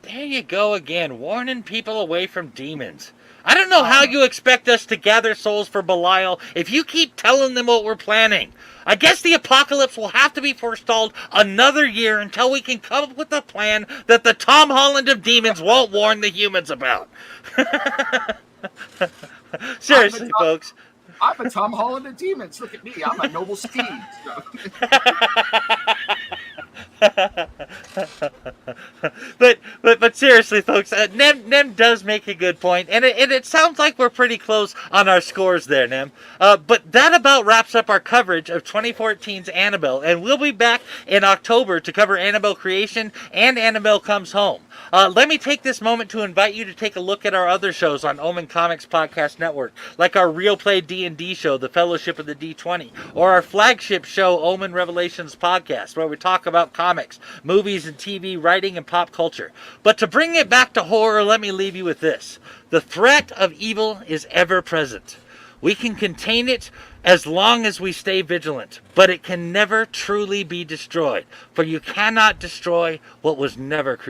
There you go again, warning people away from demons. I don't know how you expect us to gather souls for Belial if you keep telling them what we're planning. I guess the apocalypse will have to be forestalled another year until we can come up with a plan that the Tom Holland of demons won't warn the humans about. Seriously, folks. I'm a Tom Holland of demons. Look at me. I'm a noble steed. but seriously, folks, Nem does make a good point, and it sounds like we're pretty close on our scores there, Nem. But that about wraps up our coverage of 2014's Annabelle, and we'll be back in October to cover Annabelle Creation and Annabelle Comes Home. Let me take this moment to invite you to take a look at our other shows on Omen Comics Podcast Network, like our Real Play D&D show, The Fellowship of the D20, or our flagship show, Omen Revelations Podcast, where we talk about comics, movies and TV, writing, and pop culture. But to bring it back to horror, let me leave you with this. The threat of evil is ever present. We can contain it as long as we stay vigilant, but it can never truly be destroyed, for you cannot destroy what was never created.